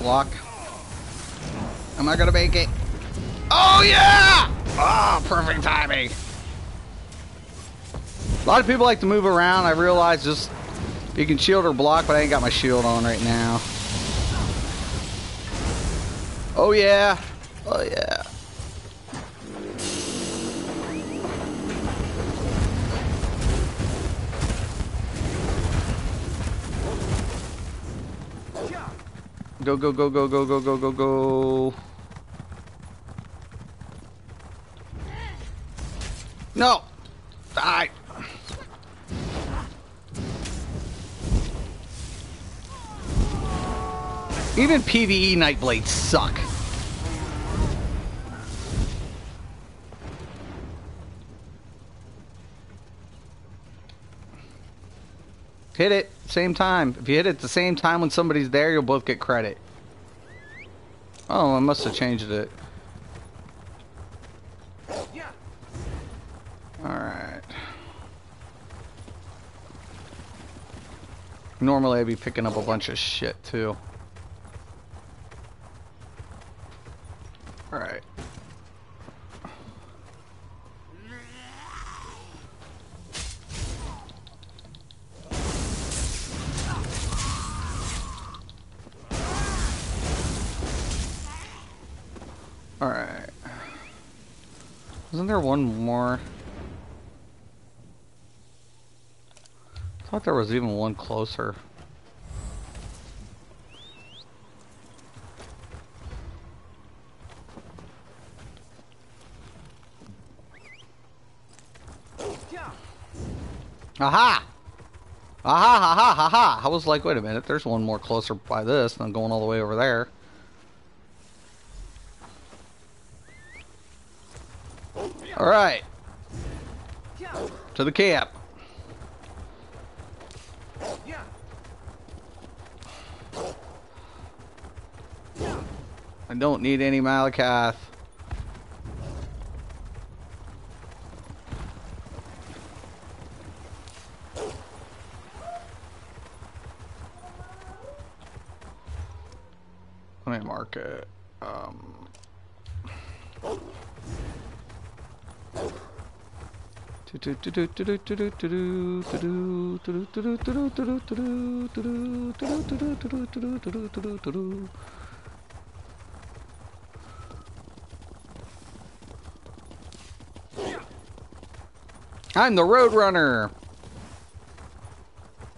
block. Am I gonna make it? Oh yeah! Oh, perfect timing. A lot of people like to move around. I realize just you can shield or block, but I ain't got my shield on right now. Oh yeah. Oh yeah. Go, go, go, go, go, go, go, go, go. No! Die! Even PvE Nightblades suck. Hit it, same time. If you hit it at the same time when somebody's there, you'll both get credit. Oh, I must have changed it. Alright. Normally I'd be picking up a bunch of shit too. Alright. Alright. Wasn't there one more? I thought there was even one closer. Aha! Aha, ha, ha, ha, ha! I was like, wait a minute, there's one more closer by this, and I'm going all the way over there. Alright. To the camp. I don't need any Malakath. Let me mark it. I'm the Roadrunner.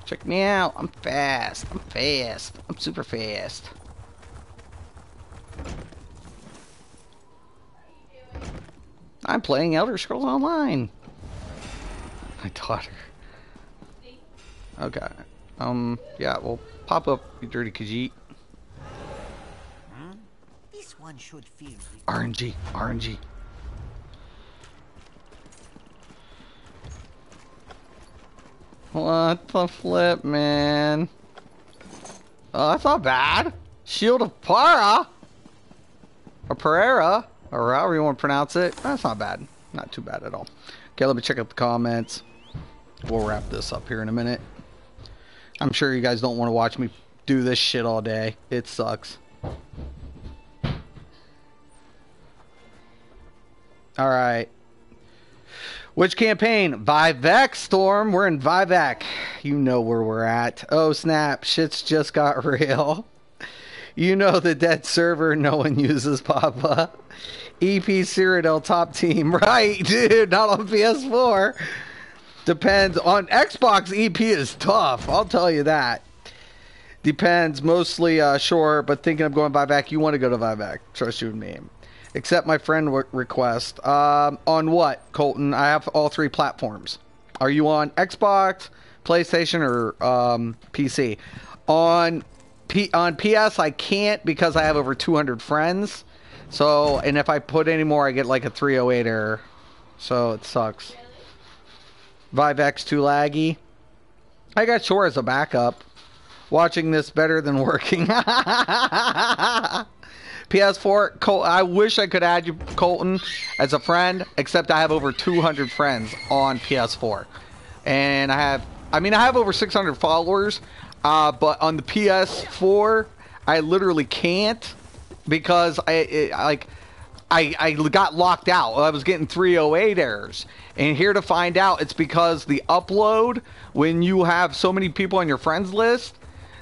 Check me out. I'm fast. I'm fast. I'm super fast. I'm playing Elder Scrolls Online. My daughter. Okay. Yeah, well, pop up, you dirty Khajiit. This one should feel RNG. RNG. What the flip, man? Oh, that's not bad. Shield of Para. Or Pereira. Or however you want to pronounce it. That's not bad. Not too bad at all. Okay, let me check out the comments. We'll wrap this up here in a minute. I'm sure you guys don't want to watch me do this shit all day. It sucks. Alright. Which campaign? Vivek, Storm. We're in Vivek. You know where we're at. Oh, snap. Shit's just got real. You know the dead server no one uses, Papa. EP Cyrodiil top team. Right, dude. Not on PS4. Depends. On Xbox, EP is tough. I'll tell you that. Depends. Mostly, sure. But thinking of going Vivek, you want to go to Vivek. Trust you and me. Accept my friend request. On what, Colton? I have all three platforms. Are you on Xbox, PlayStation, or PC? On PS, I can't because I have over 200 friends. So, and if I put any more, I get like a 308 error. So, it sucks. Vivek's too laggy. I got Shore as a backup. Watching this better than working. PS4, I wish I could add you, Colton, as a friend, except I have over 200 friends on PS4. And I have over 600 followers, but on the PS4, I literally can't because I got locked out. I was getting 308 errors. And here to find out, it's because the upload, when you have so many people on your friends list,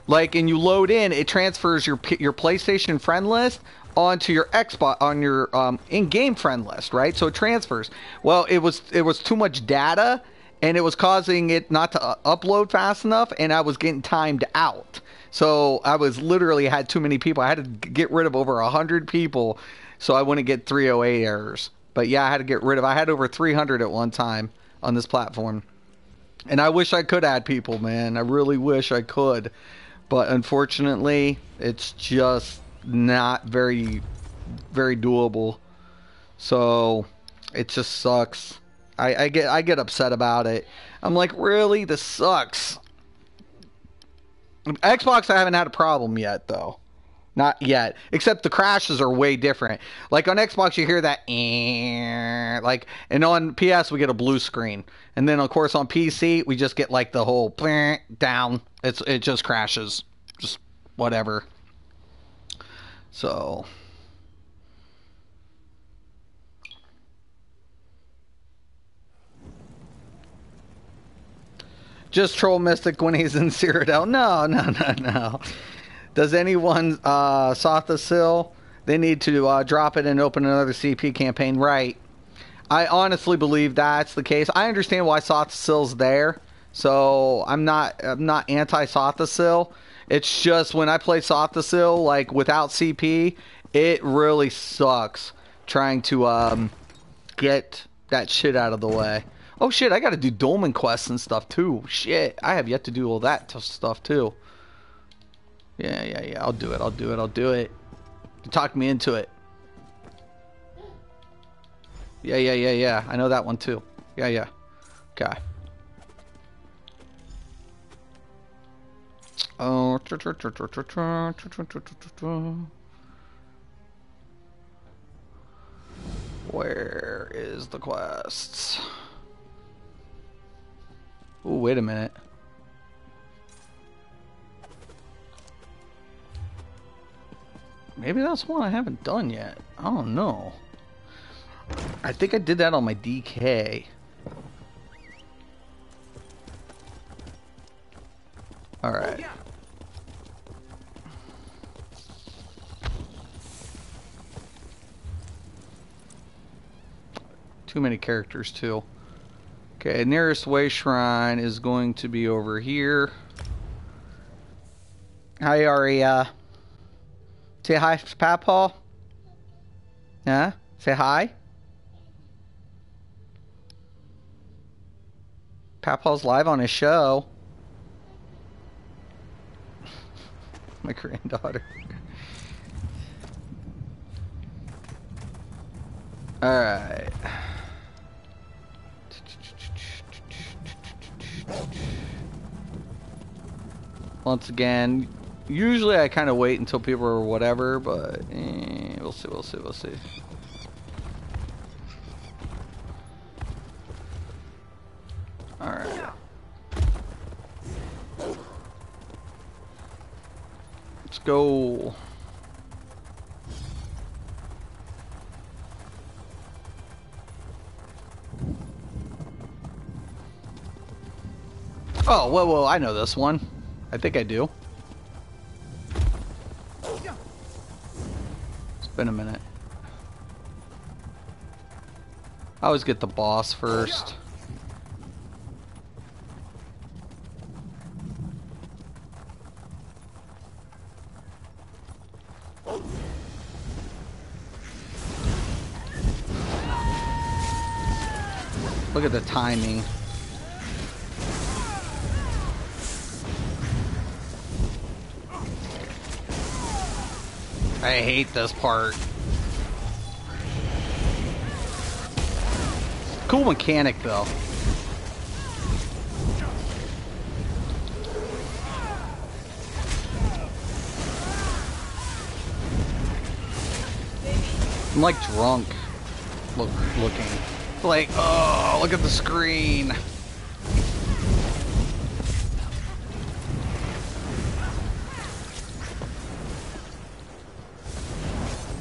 like, and you load in, it transfers your PlayStation friend list onto your Xbox, on your in-game friend list, right? So it transfers. Well, it was too much data, and it was causing it not to upload fast enough, and I was getting timed out. So I was literally had too many people. I had to get rid of over 100 people so I wouldn't get 308 errors. But yeah, I had to get rid of. I had over 300 at one time on this platform, and I wish I could add people, man. I really wish I could, but unfortunately, it's just not very doable. So it just sucks. I get upset about it. I'm like, really? This sucks. Xbox, I haven't had a problem yet, though. Not yet. Except the crashes are way different. Like on Xbox, you hear that, like, and on PS, we get a blue screen. And then, of course, on PC, we just get like the whole down. It just crashes. Just whatever. So. Just troll Mystic when he's in Cyrodiil. No. Does anyone Sothasil? They need to drop it and open another CP campaign, right? I honestly believe that's the case. I understand why Sothasil's there, so I'm not anti-Sothasil. It's just when I play Sothasil, like without CP, it really sucks trying to get that shit out of the way. Oh shit, I gotta do dolmen quests and stuff too. Shit, I have yet to do all that stuff too. Yeah, I'll do it. You talked me into it. Yeah. I know that one too. Yeah. Okay. Oh. Where is the quests? Oh, wait a minute. Maybe that's one I haven't done yet. I don't know. I think I did that on my DK. Alright. Too many characters, too. Okay, nearest way shrine is going to be over here. Hi, Aria. Say hi, Papaw. Yeah? Say hi. Papaw's live on his show. My granddaughter. Alright. Once again, usually I kind of wait until people are whatever, but we'll see. Alright. Let's go. Oh, whoa, I know this one. I think I do. It's been a minute. I always get the boss first. Look at the timing. I hate this part. Cool mechanic though. I'm like drunk looking. Like, oh, look at the screen.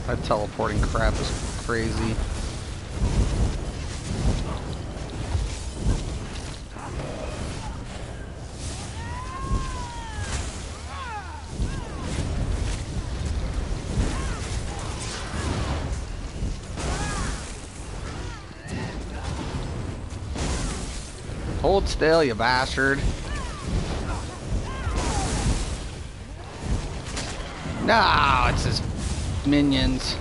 That teleporting crap is crazy. Hold still, you bastard. No, it's his minions.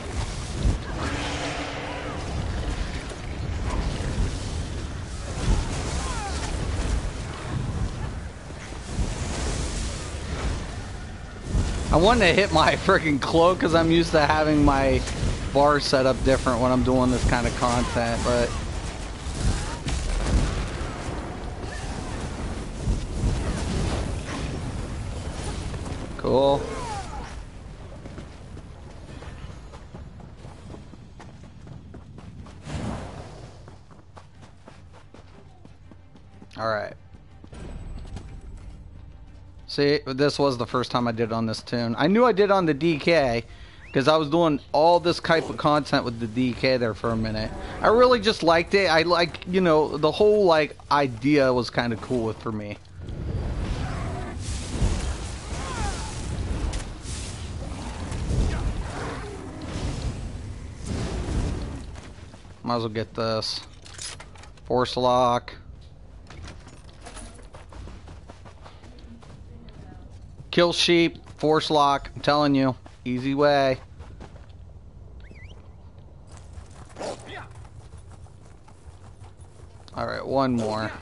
I wanted to hit my freaking cloak because I'm used to having my bar set up different when I'm doing this kind of content, but cool. All right. See, this was the first time I did it on this tune. I knew I did on the DK because I was doing all this type of content with the DK there for a minute. I really just liked it. I like, you know, the whole like idea was kind of cool for me. Might as well get this. Force lock. Kill sheep, force lock, I'm telling you, easy way. Alright, one more.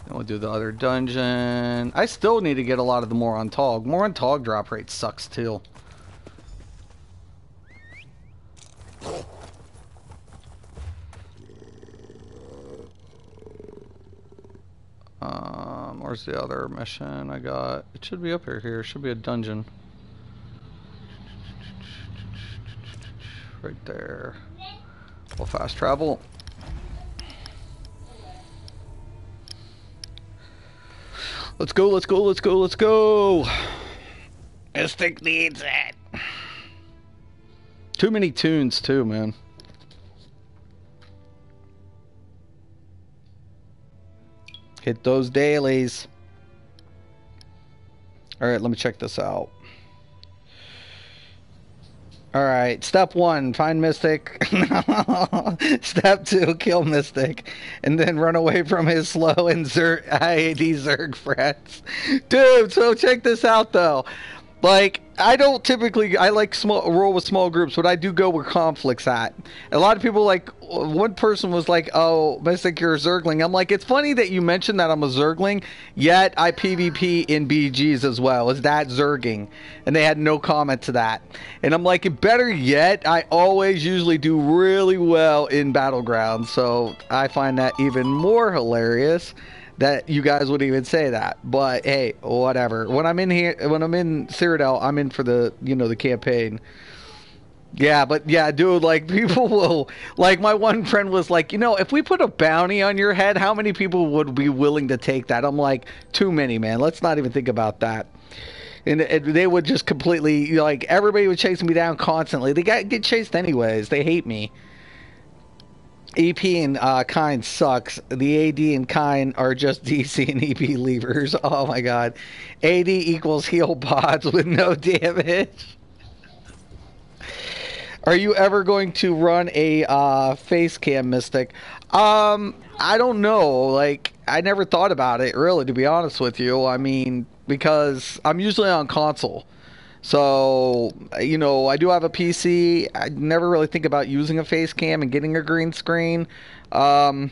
Then we'll do the other dungeon. I still need to get a lot of the Moron Tog. Moron Tog drop rate sucks too. Where's the other mission I got? It should be up here. It should be a dungeon. Right there. We'll fast travel. Let's go, let's go, let's go, let's go! Mystic needs it. Too many tunes too, man. Hit those dailies. Alright, let me check this out. Alright, step 1, find Mystic. Step 2, kill Mystic. And then run away from his slow and IAD Zerg friends. Dude, so check this out though. Like, I don't typically, I like roll with small groups, but I do go where conflict's at. A lot of people, like, one person was like, oh, Mystic, you're a Zergling. I'm like, it's funny that you mentioned that I'm a Zergling, yet I PvP in BGs as well. Is that Zerging? And they had no comment to that. And I'm like, better yet, I always usually do really well in Battlegrounds. So I find that even more hilarious that you guys would even say that. But hey, whatever. When I'm in here, when I'm in Cyrodiil, I'm in for the, you know, the campaign. Yeah, but yeah, dude, like, people will, like, my one friend was like, you know, if we put a bounty on your head, how many people would be willing to take that? I'm like, too many, man. Let's not even think about that. And they would just completely, like, everybody would chase me down constantly. They get chased anyways. They hate me. EP and Kind sucks. The AD and Kind are just DC and EP levers. Oh my god. AD equals heal pods with no damage. Are you ever going to run a face cam, Mystic? I don't know. Like, I never thought about it, really, to be honest with you. I mean, because I'm usually on console. So, you know, I do have a PC. I never really think about using a face cam and getting a green screen. I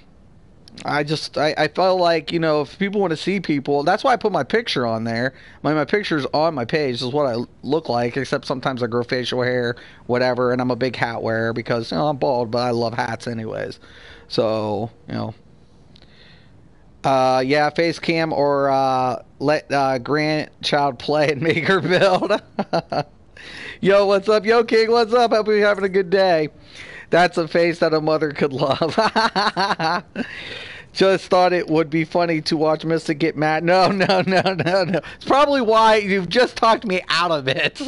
felt like, you know, if people want to see people, that's why I put my picture on there. My picture's on my page. This is what I look like, except sometimes I grow facial hair, whatever, and I'm a big hat wearer because, you know, I'm bald, but I love hats anyways. So, you know. Yeah, face cam or let grandchild play and make her build. Yo, what's up? Yo, King, what's up? Hope you're having a good day. That's a face that a mother could love. Just thought it would be funny to watch Mystic get mad. No. It's probably why you've just talked me out of it.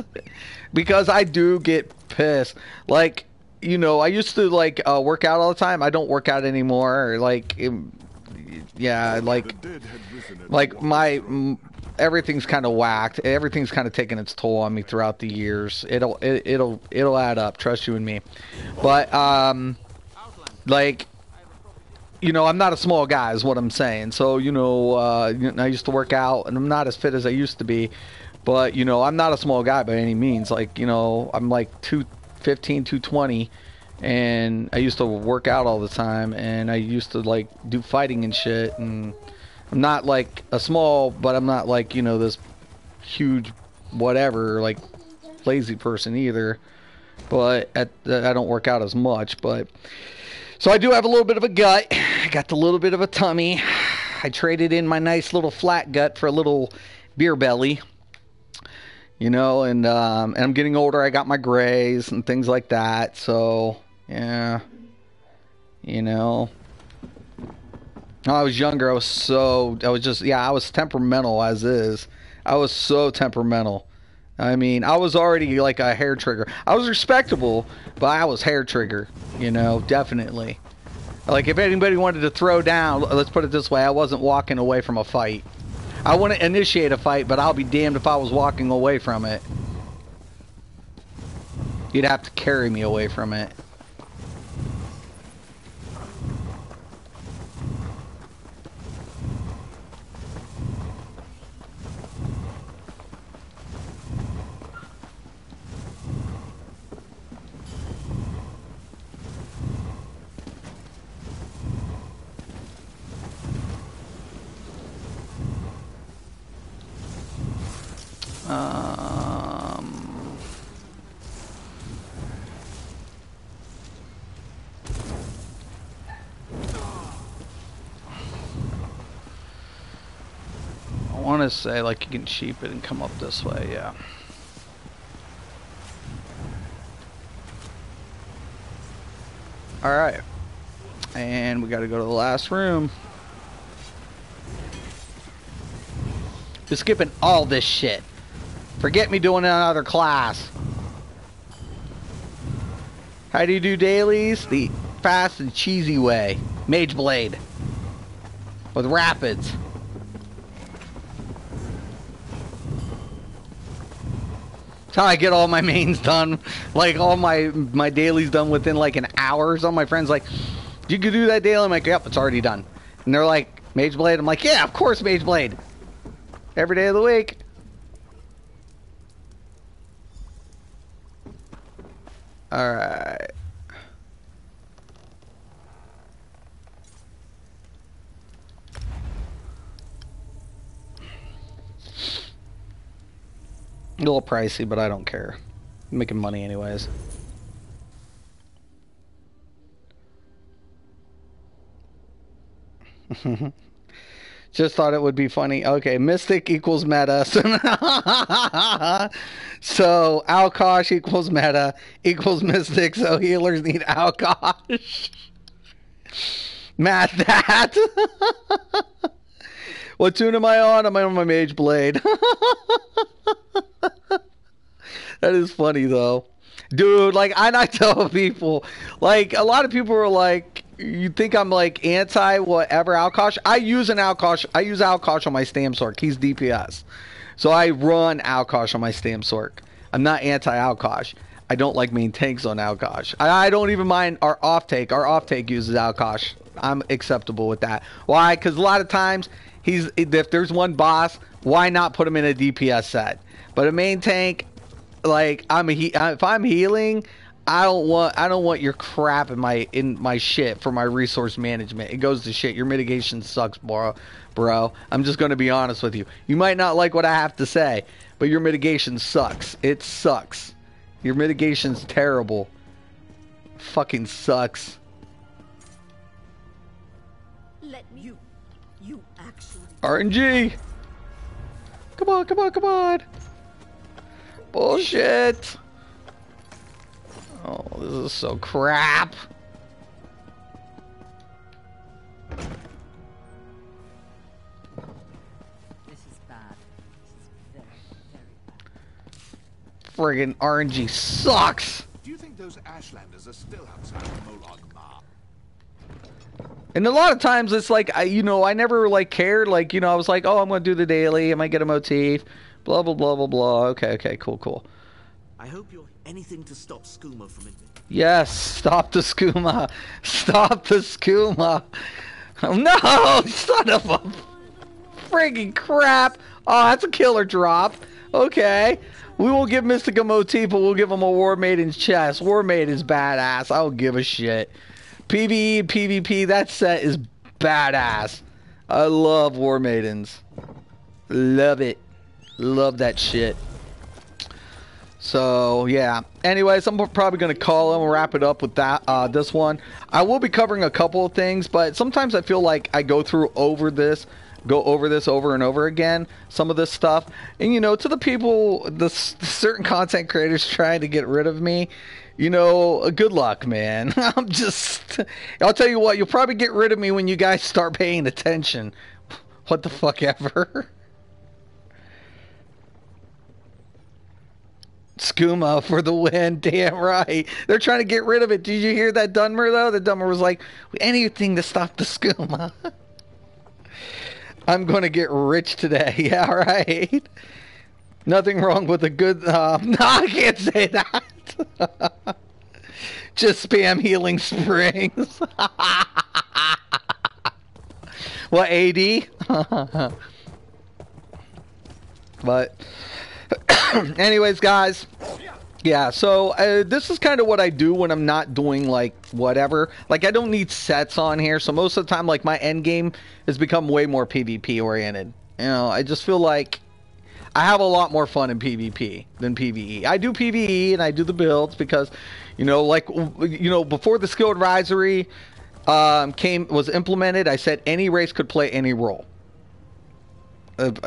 Because I do get pissed. Like, you know, I used to, like, work out all the time. I don't work out anymore. Or, like, yeah, like everything's kind of whacked. Everything's kind of taken its toll on me throughout the years. It'll add up. Trust you and me. But, like, you know, I'm not a small guy is what I'm saying. So, you know, I used to work out and I'm not as fit as I used to be, but, you know, I'm not a small guy by any means. Like, you know, I'm like 215, 220, and I used to work out all the time, and I used to, like, do fighting and shit, and I'm not like a small, but I'm not like, you know, this huge whatever, like, lazy person either. But I don't work out as much, but so I do have a little bit of a gut. I got a little bit of a tummy. I traded in my nice little flat gut for a little beer belly. You know, and I'm getting older. I got my grays and things like that. So, yeah. You know. When I was younger, I was temperamental as is. I was so temperamental. I mean, I was already like a hair trigger. I was respectable, but I was hair trigger, you know, definitely. Like, if anybody wanted to throw down, let's put it this way, I wasn't walking away from a fight. I wouldn't initiate a fight, but I'll be damned if I was walking away from it. You'd have to carry me away from it. I want to say, like, you can cheap it and come up this way, yeah. Alright. And we got to go to the last room. Just skipping all this shit. Forget me doing another class. How do you do dailies? The fast and cheesy way. Mage Blade. With rapids. That's how I get all my mains done. Like, all my dailies done within like an hour. Some of my friends like, you could do that daily? I'm like, yep, it's already done. And they're like, Mage Blade? I'm like, yeah, of course Mage Blade. Every day of the week. Alright. A little pricey, but I don't care. I'm making money anyways. Just thought it would be funny. Okay, Mystic equals meta. So Alkosh equals meta equals Mystic. So healers need Alkosh. Math that. What tune am I on? I'm on my Mage Blade. That is funny though. Dude, like, I tell people, like, a lot of people are like, you think I'm like anti whatever Alkosh? I use Alkosh on my Stamsork. He's DPS. So I run Alkosh on my Stamsork. I'm not anti Alkosh. I don't like main tanks on Alkosh. I don't even mind our off take. Our off take uses Alkosh. I'm acceptable with that. Why? Because a lot of times if there's one boss, why not put him in a DPS set? But a main tank, like, if I'm healing, I don't want your crap in my shit for my resource management. It goes to shit. Your mitigation sucks, bro. I'm just going to be honest with you. You might not like what I have to say, but your mitigation sucks. It sucks. Your mitigation's terrible. Fucking sucks. Let me. You actually. RNG. Come on. Bullshit. Oh, this is so crap. friggin' RNG sucks. Do you think those Ashlanders are still outside of Molag Ma? And a lot of times it's like, I never like cared. Like, I was like, oh, I'm going to do the daily. I might get a motif. Blah, blah, blah, blah, blah. Okay, cool. I hope you're anything to stop Skooma from it. Yes, stop the skooma. Stop the skooma. Oh, no, son of a friggin' crap. Oh, that's a killer drop. Okay. We won't give Mystic a motif, but we'll give him a War Maiden's chest. War Maiden's badass. I don't give a shit. PvE and PvP, that set is badass. I love War Maidens. Love it. Love that shit. So, yeah. Anyways, I'm probably going to call him and wrap it up with that. This one. I will be covering a couple of things, but sometimes I feel like I go over this over and over again, some of this stuff. And, to the people, the certain content creators trying to get rid of me, good luck, man. I'll tell you what, you'll probably get rid of me when you guys start paying attention. What the fuck ever. Skooma for the win. Damn right. They're trying to get rid of it. Did you hear that Dunmer, though? The Dunmer was like, anything to stop the Skooma. I'm going to get rich today. Yeah, right. Nothing wrong with a good... no, I can't say that. Just spam healing springs. What, AD? But... anyways, guys, yeah, so this is kind of what I do when I'm not doing, like, whatever. Like, I don't need sets on here, so most of the time, like, my end game has become way more PvP oriented. I just feel like I have a lot more fun in PvP than PvE. I do PvE and I do the builds because, before the skill advisory was implemented, I said any race could play any role.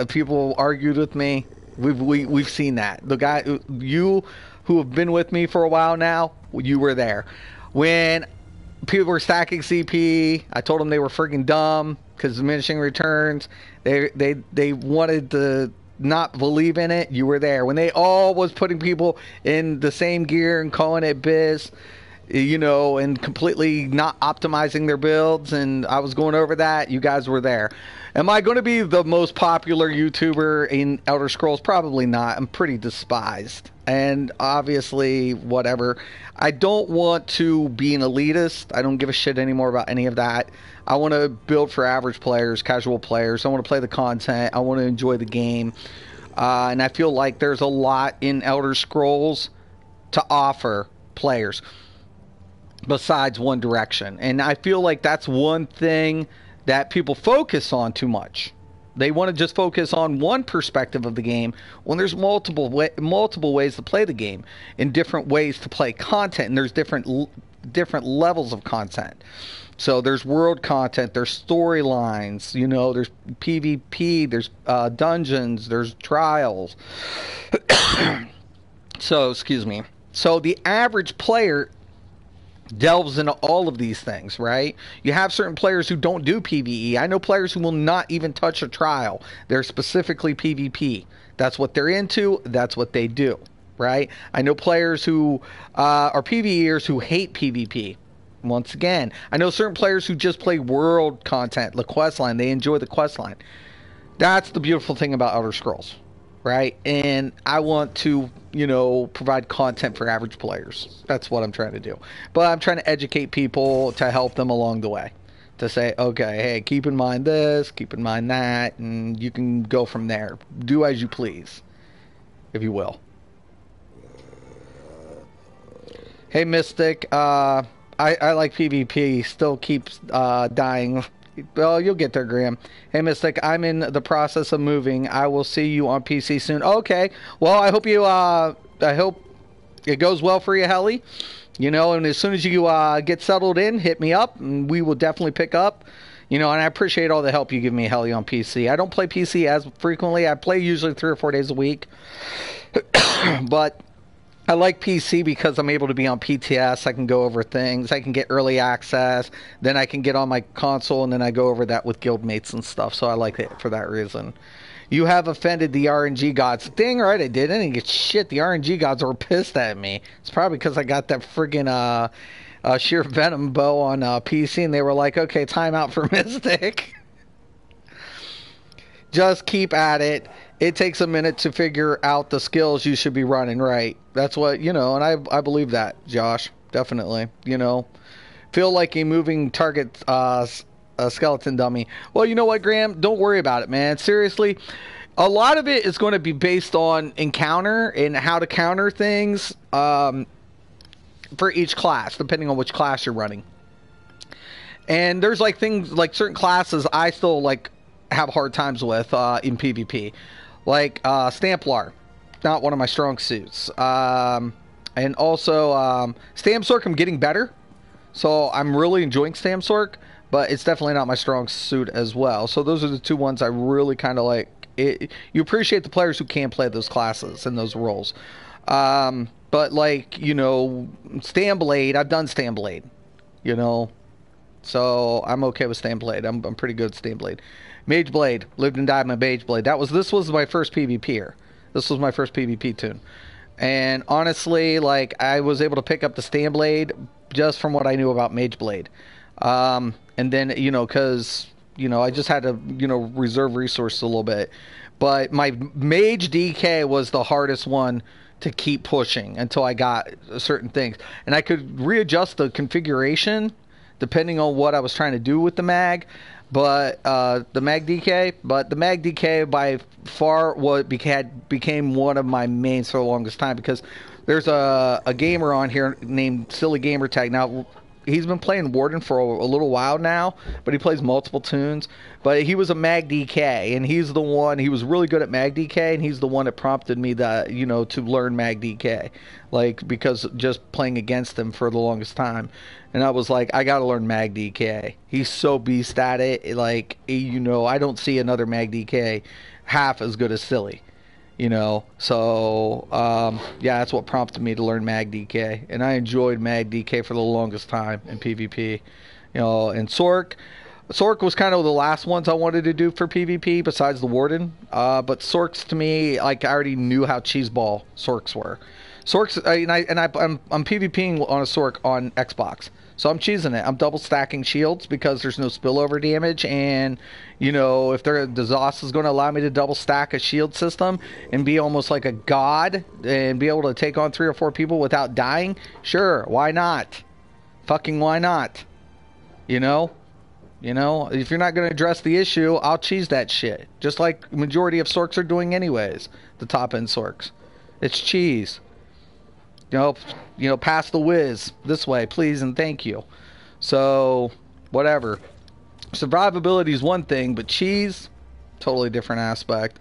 People argued with me. We've seen that. The guy, you who have been with me for a while now, you were there. When people were stacking CP, I told them they were friggin' dumb because diminishing returns. They wanted to not believe in it. You were there. When they all was putting people in the same gear and calling it biz, and completely not optimizing their builds, and I was going over that, you guys were there. Am I going to be the most popular YouTuber in Elder Scrolls? Probably not. I'm pretty despised. And obviously, whatever. I don't want to be an elitist. I don't give a shit anymore about any of that. I want to build for average players, casual players. I want to play the content. I want to enjoy the game. And I feel like there's a lot in Elder Scrolls to offer players besides one direction. And I feel like that's one thing that people focus on too much. They want to just focus on one perspective of the game when there's multiple ways to play the game, and different ways to play content, and there's different levels of content. So there's world content, there's storylines, there's PvP, there's dungeons, there's trials. So, excuse me. So the average player delves into all of these things, right? You have certain players who don't do PvE. I know players who will not even touch a trial. They're specifically PvP. That's what they're into. That's what they do, right? I know players who are PvEers who hate PvP. Once again, I know certain players who just play world content, the quest line. They enjoy the quest line. That's the beautiful thing about Elder Scrolls, right? And I want to, provide content for average players. That's what I'm trying to do. But I'm trying to educate people to help them along the way. To say, okay, hey, keep in mind this, keep in mind that, and you can go from there. Do as you please, if you will. Hey, Mystic, I like PvP. Still keeps dying. Well, you'll get there, Graham. Hey, Mystic, I'm in the process of moving. I will see you on PC soon. Okay. Well, I hope it goes well for you, Helly. And as soon as you get settled in, hit me up, and we will definitely pick up. And I appreciate all the help you give me, Helly, on PC. I don't play PC as frequently. I play usually 3 or 4 days a week. But I like PC because I'm able to be on PTS. I can go over things. I can get early access. Then I can get on my console, and then I go over that with guildmates and stuff. So I like it for that reason. You have offended the RNG gods. Dang right I did. I didn't get shit. The RNG gods were pissed at me. It's probably because I got that friggin' sheer venom bow on PC, and they were like, okay, time out for Mystic. Just keep at it. It takes a minute to figure out the skills you should be running, right? That's what, you know, and I believe that, Josh. Definitely, you know. Feel like a moving target a skeleton dummy. Well, you know what, Graham? Don't worry about it, man. Seriously, a lot of it is going to be based on encounter and how to counter things for each class, depending on which class you're running. And there's like things, like certain classes I still like have hard times with in PvP. Like Stamplar, not one of my strong suits. And also Stamsork, I'm getting better. So I'm really enjoying Stamsork, but it's definitely not my strong suit as well. So those are the two ones I really kind of like. You appreciate the players who can play those classes and those roles. But like, you know, Stamblade, I've done Stamblade, you know. So I'm okay with Stamblade. I'm pretty good at Stamblade. Mageblade, lived and died my Mageblade. This was my first PvPer. This was my first PvP tune. And honestly, like, I was able to pick up the Stamblade just from what I knew about Mageblade. And then, you know, because, you know, I just had to, you know, reserve resources a little bit. But my Mage DK was the hardest one to keep pushing until I got certain things. And I could readjust the configuration depending on what I was trying to do with the mag. But the Mag DK by far became one of my mains for the longest time, because there's a gamer on here named Silly Gamer Tag. Now, he's been playing Warden for a little while now, but he plays multiple tunes. But he was a Mag DK, and he was really good at Mag DK, and he's the one that prompted me that, you know, to learn Mag DK. Like, because just playing against him for the longest time. And I was like, I gotta learn Mag DK. He's so beast at it. Like, you know, I don't see another Mag DK half as good as Silly. You know, so yeah, that's what prompted me to learn Mag DK, and I enjoyed Mag DK for the longest time in PvP. You know, and Sork was kind of the last ones I wanted to do for PvP besides the Warden. But Sorks, to me, like, I already knew how cheeseball Sorks were. Sorks, I'm PvPing on a Sork on Xbox. So I'm cheesing it. I'm double stacking shields because there's no spillover damage, and, you know, if the ZOS is going to allow me to double stack a shield system and be almost like a god and be able to take on 3 or 4 people without dying, sure, why not? Fucking why not? You know, if you're not going to address the issue, I'll cheese that shit. Just like majority of Sorks are doing anyways, the top end Sorks. It's cheese. You know, pass the whiz this way, please and thank you. So, whatever. Survivability is one thing, but cheese, totally different aspect.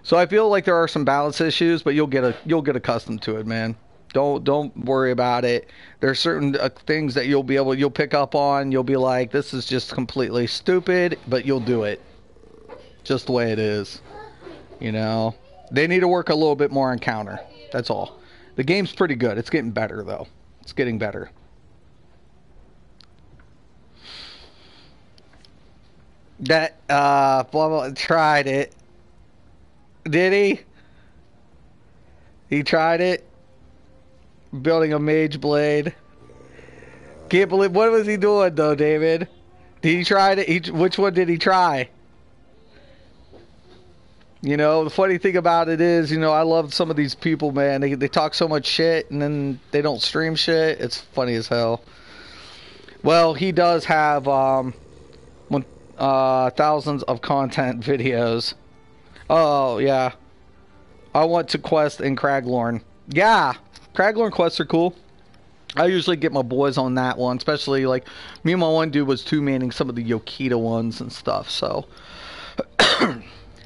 So I feel like there are some balance issues, but you'll get accustomed to it, man. Don't worry about it. There's certain things that you'll pick up on. You'll be like, this is just completely stupid, but you'll do it. Just the way it is. You know, they need to work a little bit more on counter. That's all. The game's pretty good. It's getting better, though. It's getting better. That, blah, blah, tried it. Did he? He tried it? Building a mage blade. Can't believe, what was he doing, though, David? Did he try it? Which one did he try? You know, the funny thing about it is, you know, I love some of these people, man. They talk so much shit, and then they don't stream shit. It's funny as hell. Well, he does have thousands of content videos. Oh, yeah. I want to quest in Craglorn. Yeah, Craglorn quests are cool. I usually get my boys on that one, especially, like, me and my one dude was two-manning some of the Yokita ones and stuff, so.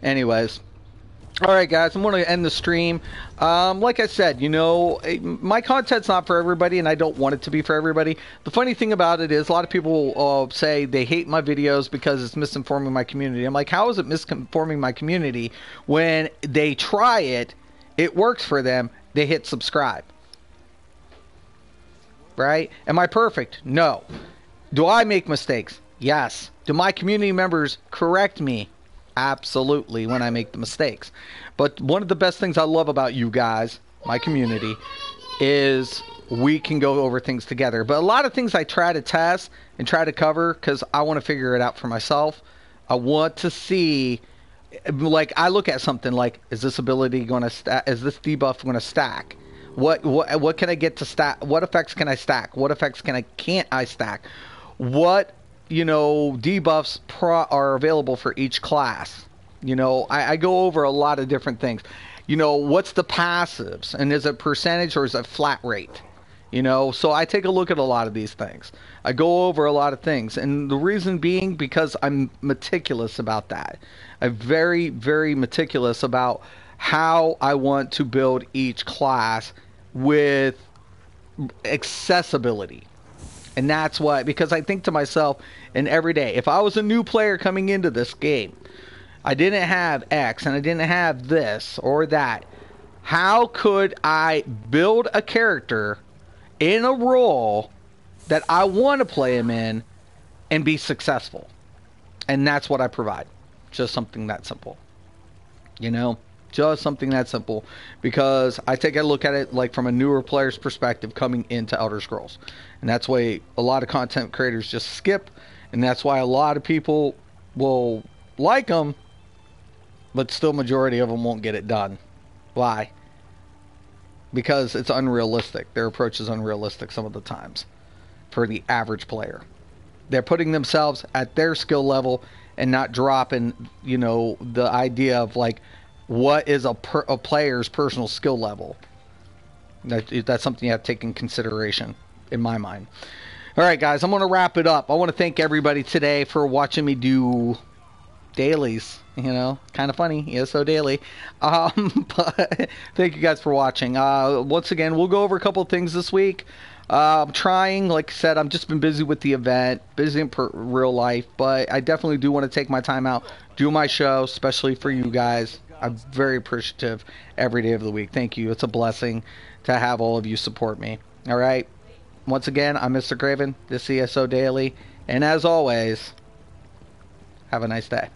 Anyways. Alright guys, I'm going to end the stream. Like I said, you know, my content's not for everybody, and I don't want it to be for everybody. The funny thing about it is, a lot of people say they hate my videos because it's misinforming my community. I'm like, how is it misinforming my community when they try it, it works for them, they hit subscribe? Right? Am I perfect? No. Do I make mistakes? Yes. Do my community members correct me? absolutely, when I make the mistakes. But one of the best things I love about you guys, my community, is we can go over things together. But a lot of things I try to test and try to cover because I want to figure it out for myself. I want to see, like, I look at something like, is this ability going to stack? Is this debuff going to stack? What can I get to stack? What effects can I stack? What effects can't I stack? What, debuffs are available for each class? I go over a lot of different things. What's the passives? And is it percentage or is it flat rate? So I take a look at a lot of these things. I go over a lot of things. And the reason being because I'm meticulous about that. I'm very, very meticulous about how I want to build each class with accessibility. And that's why, because I think to myself, and every day, if I was a new player coming into this game, I didn't have X and I didn't have this or that, how could I build a character in a role that I want to play him in and be successful? And that's what I provide. Just something that simple. Just something that simple, because I take a look at it like from a newer player's perspective coming into Elder Scrolls. And that's why a lot of content creators just skip, and that's why a lot of people will like them, but still majority of them won't get it done. Why? Because it's unrealistic. Their approach is unrealistic some of the times for the average player. They're putting themselves at their skill level and not dropping, the idea of like, what is a player's personal skill level? That's something you have to take in consideration, in my mind. All right, guys, I'm going to wrap it up. I want to thank everybody today for watching me do dailies. Kind of funny, ESO Daily. But thank you guys for watching. Once again, we'll go over a couple of things this week. I'm trying, like I said, I've just been busy with the event, busy in real life, but I definitely do want to take my time out, do my show, especially for you guys. I'm very appreciative every day of the week. Thank you. It's a blessing to have all of you support me. All right. Once again, I'm Mysticraven, this ESO Daily. And as always, have a nice day.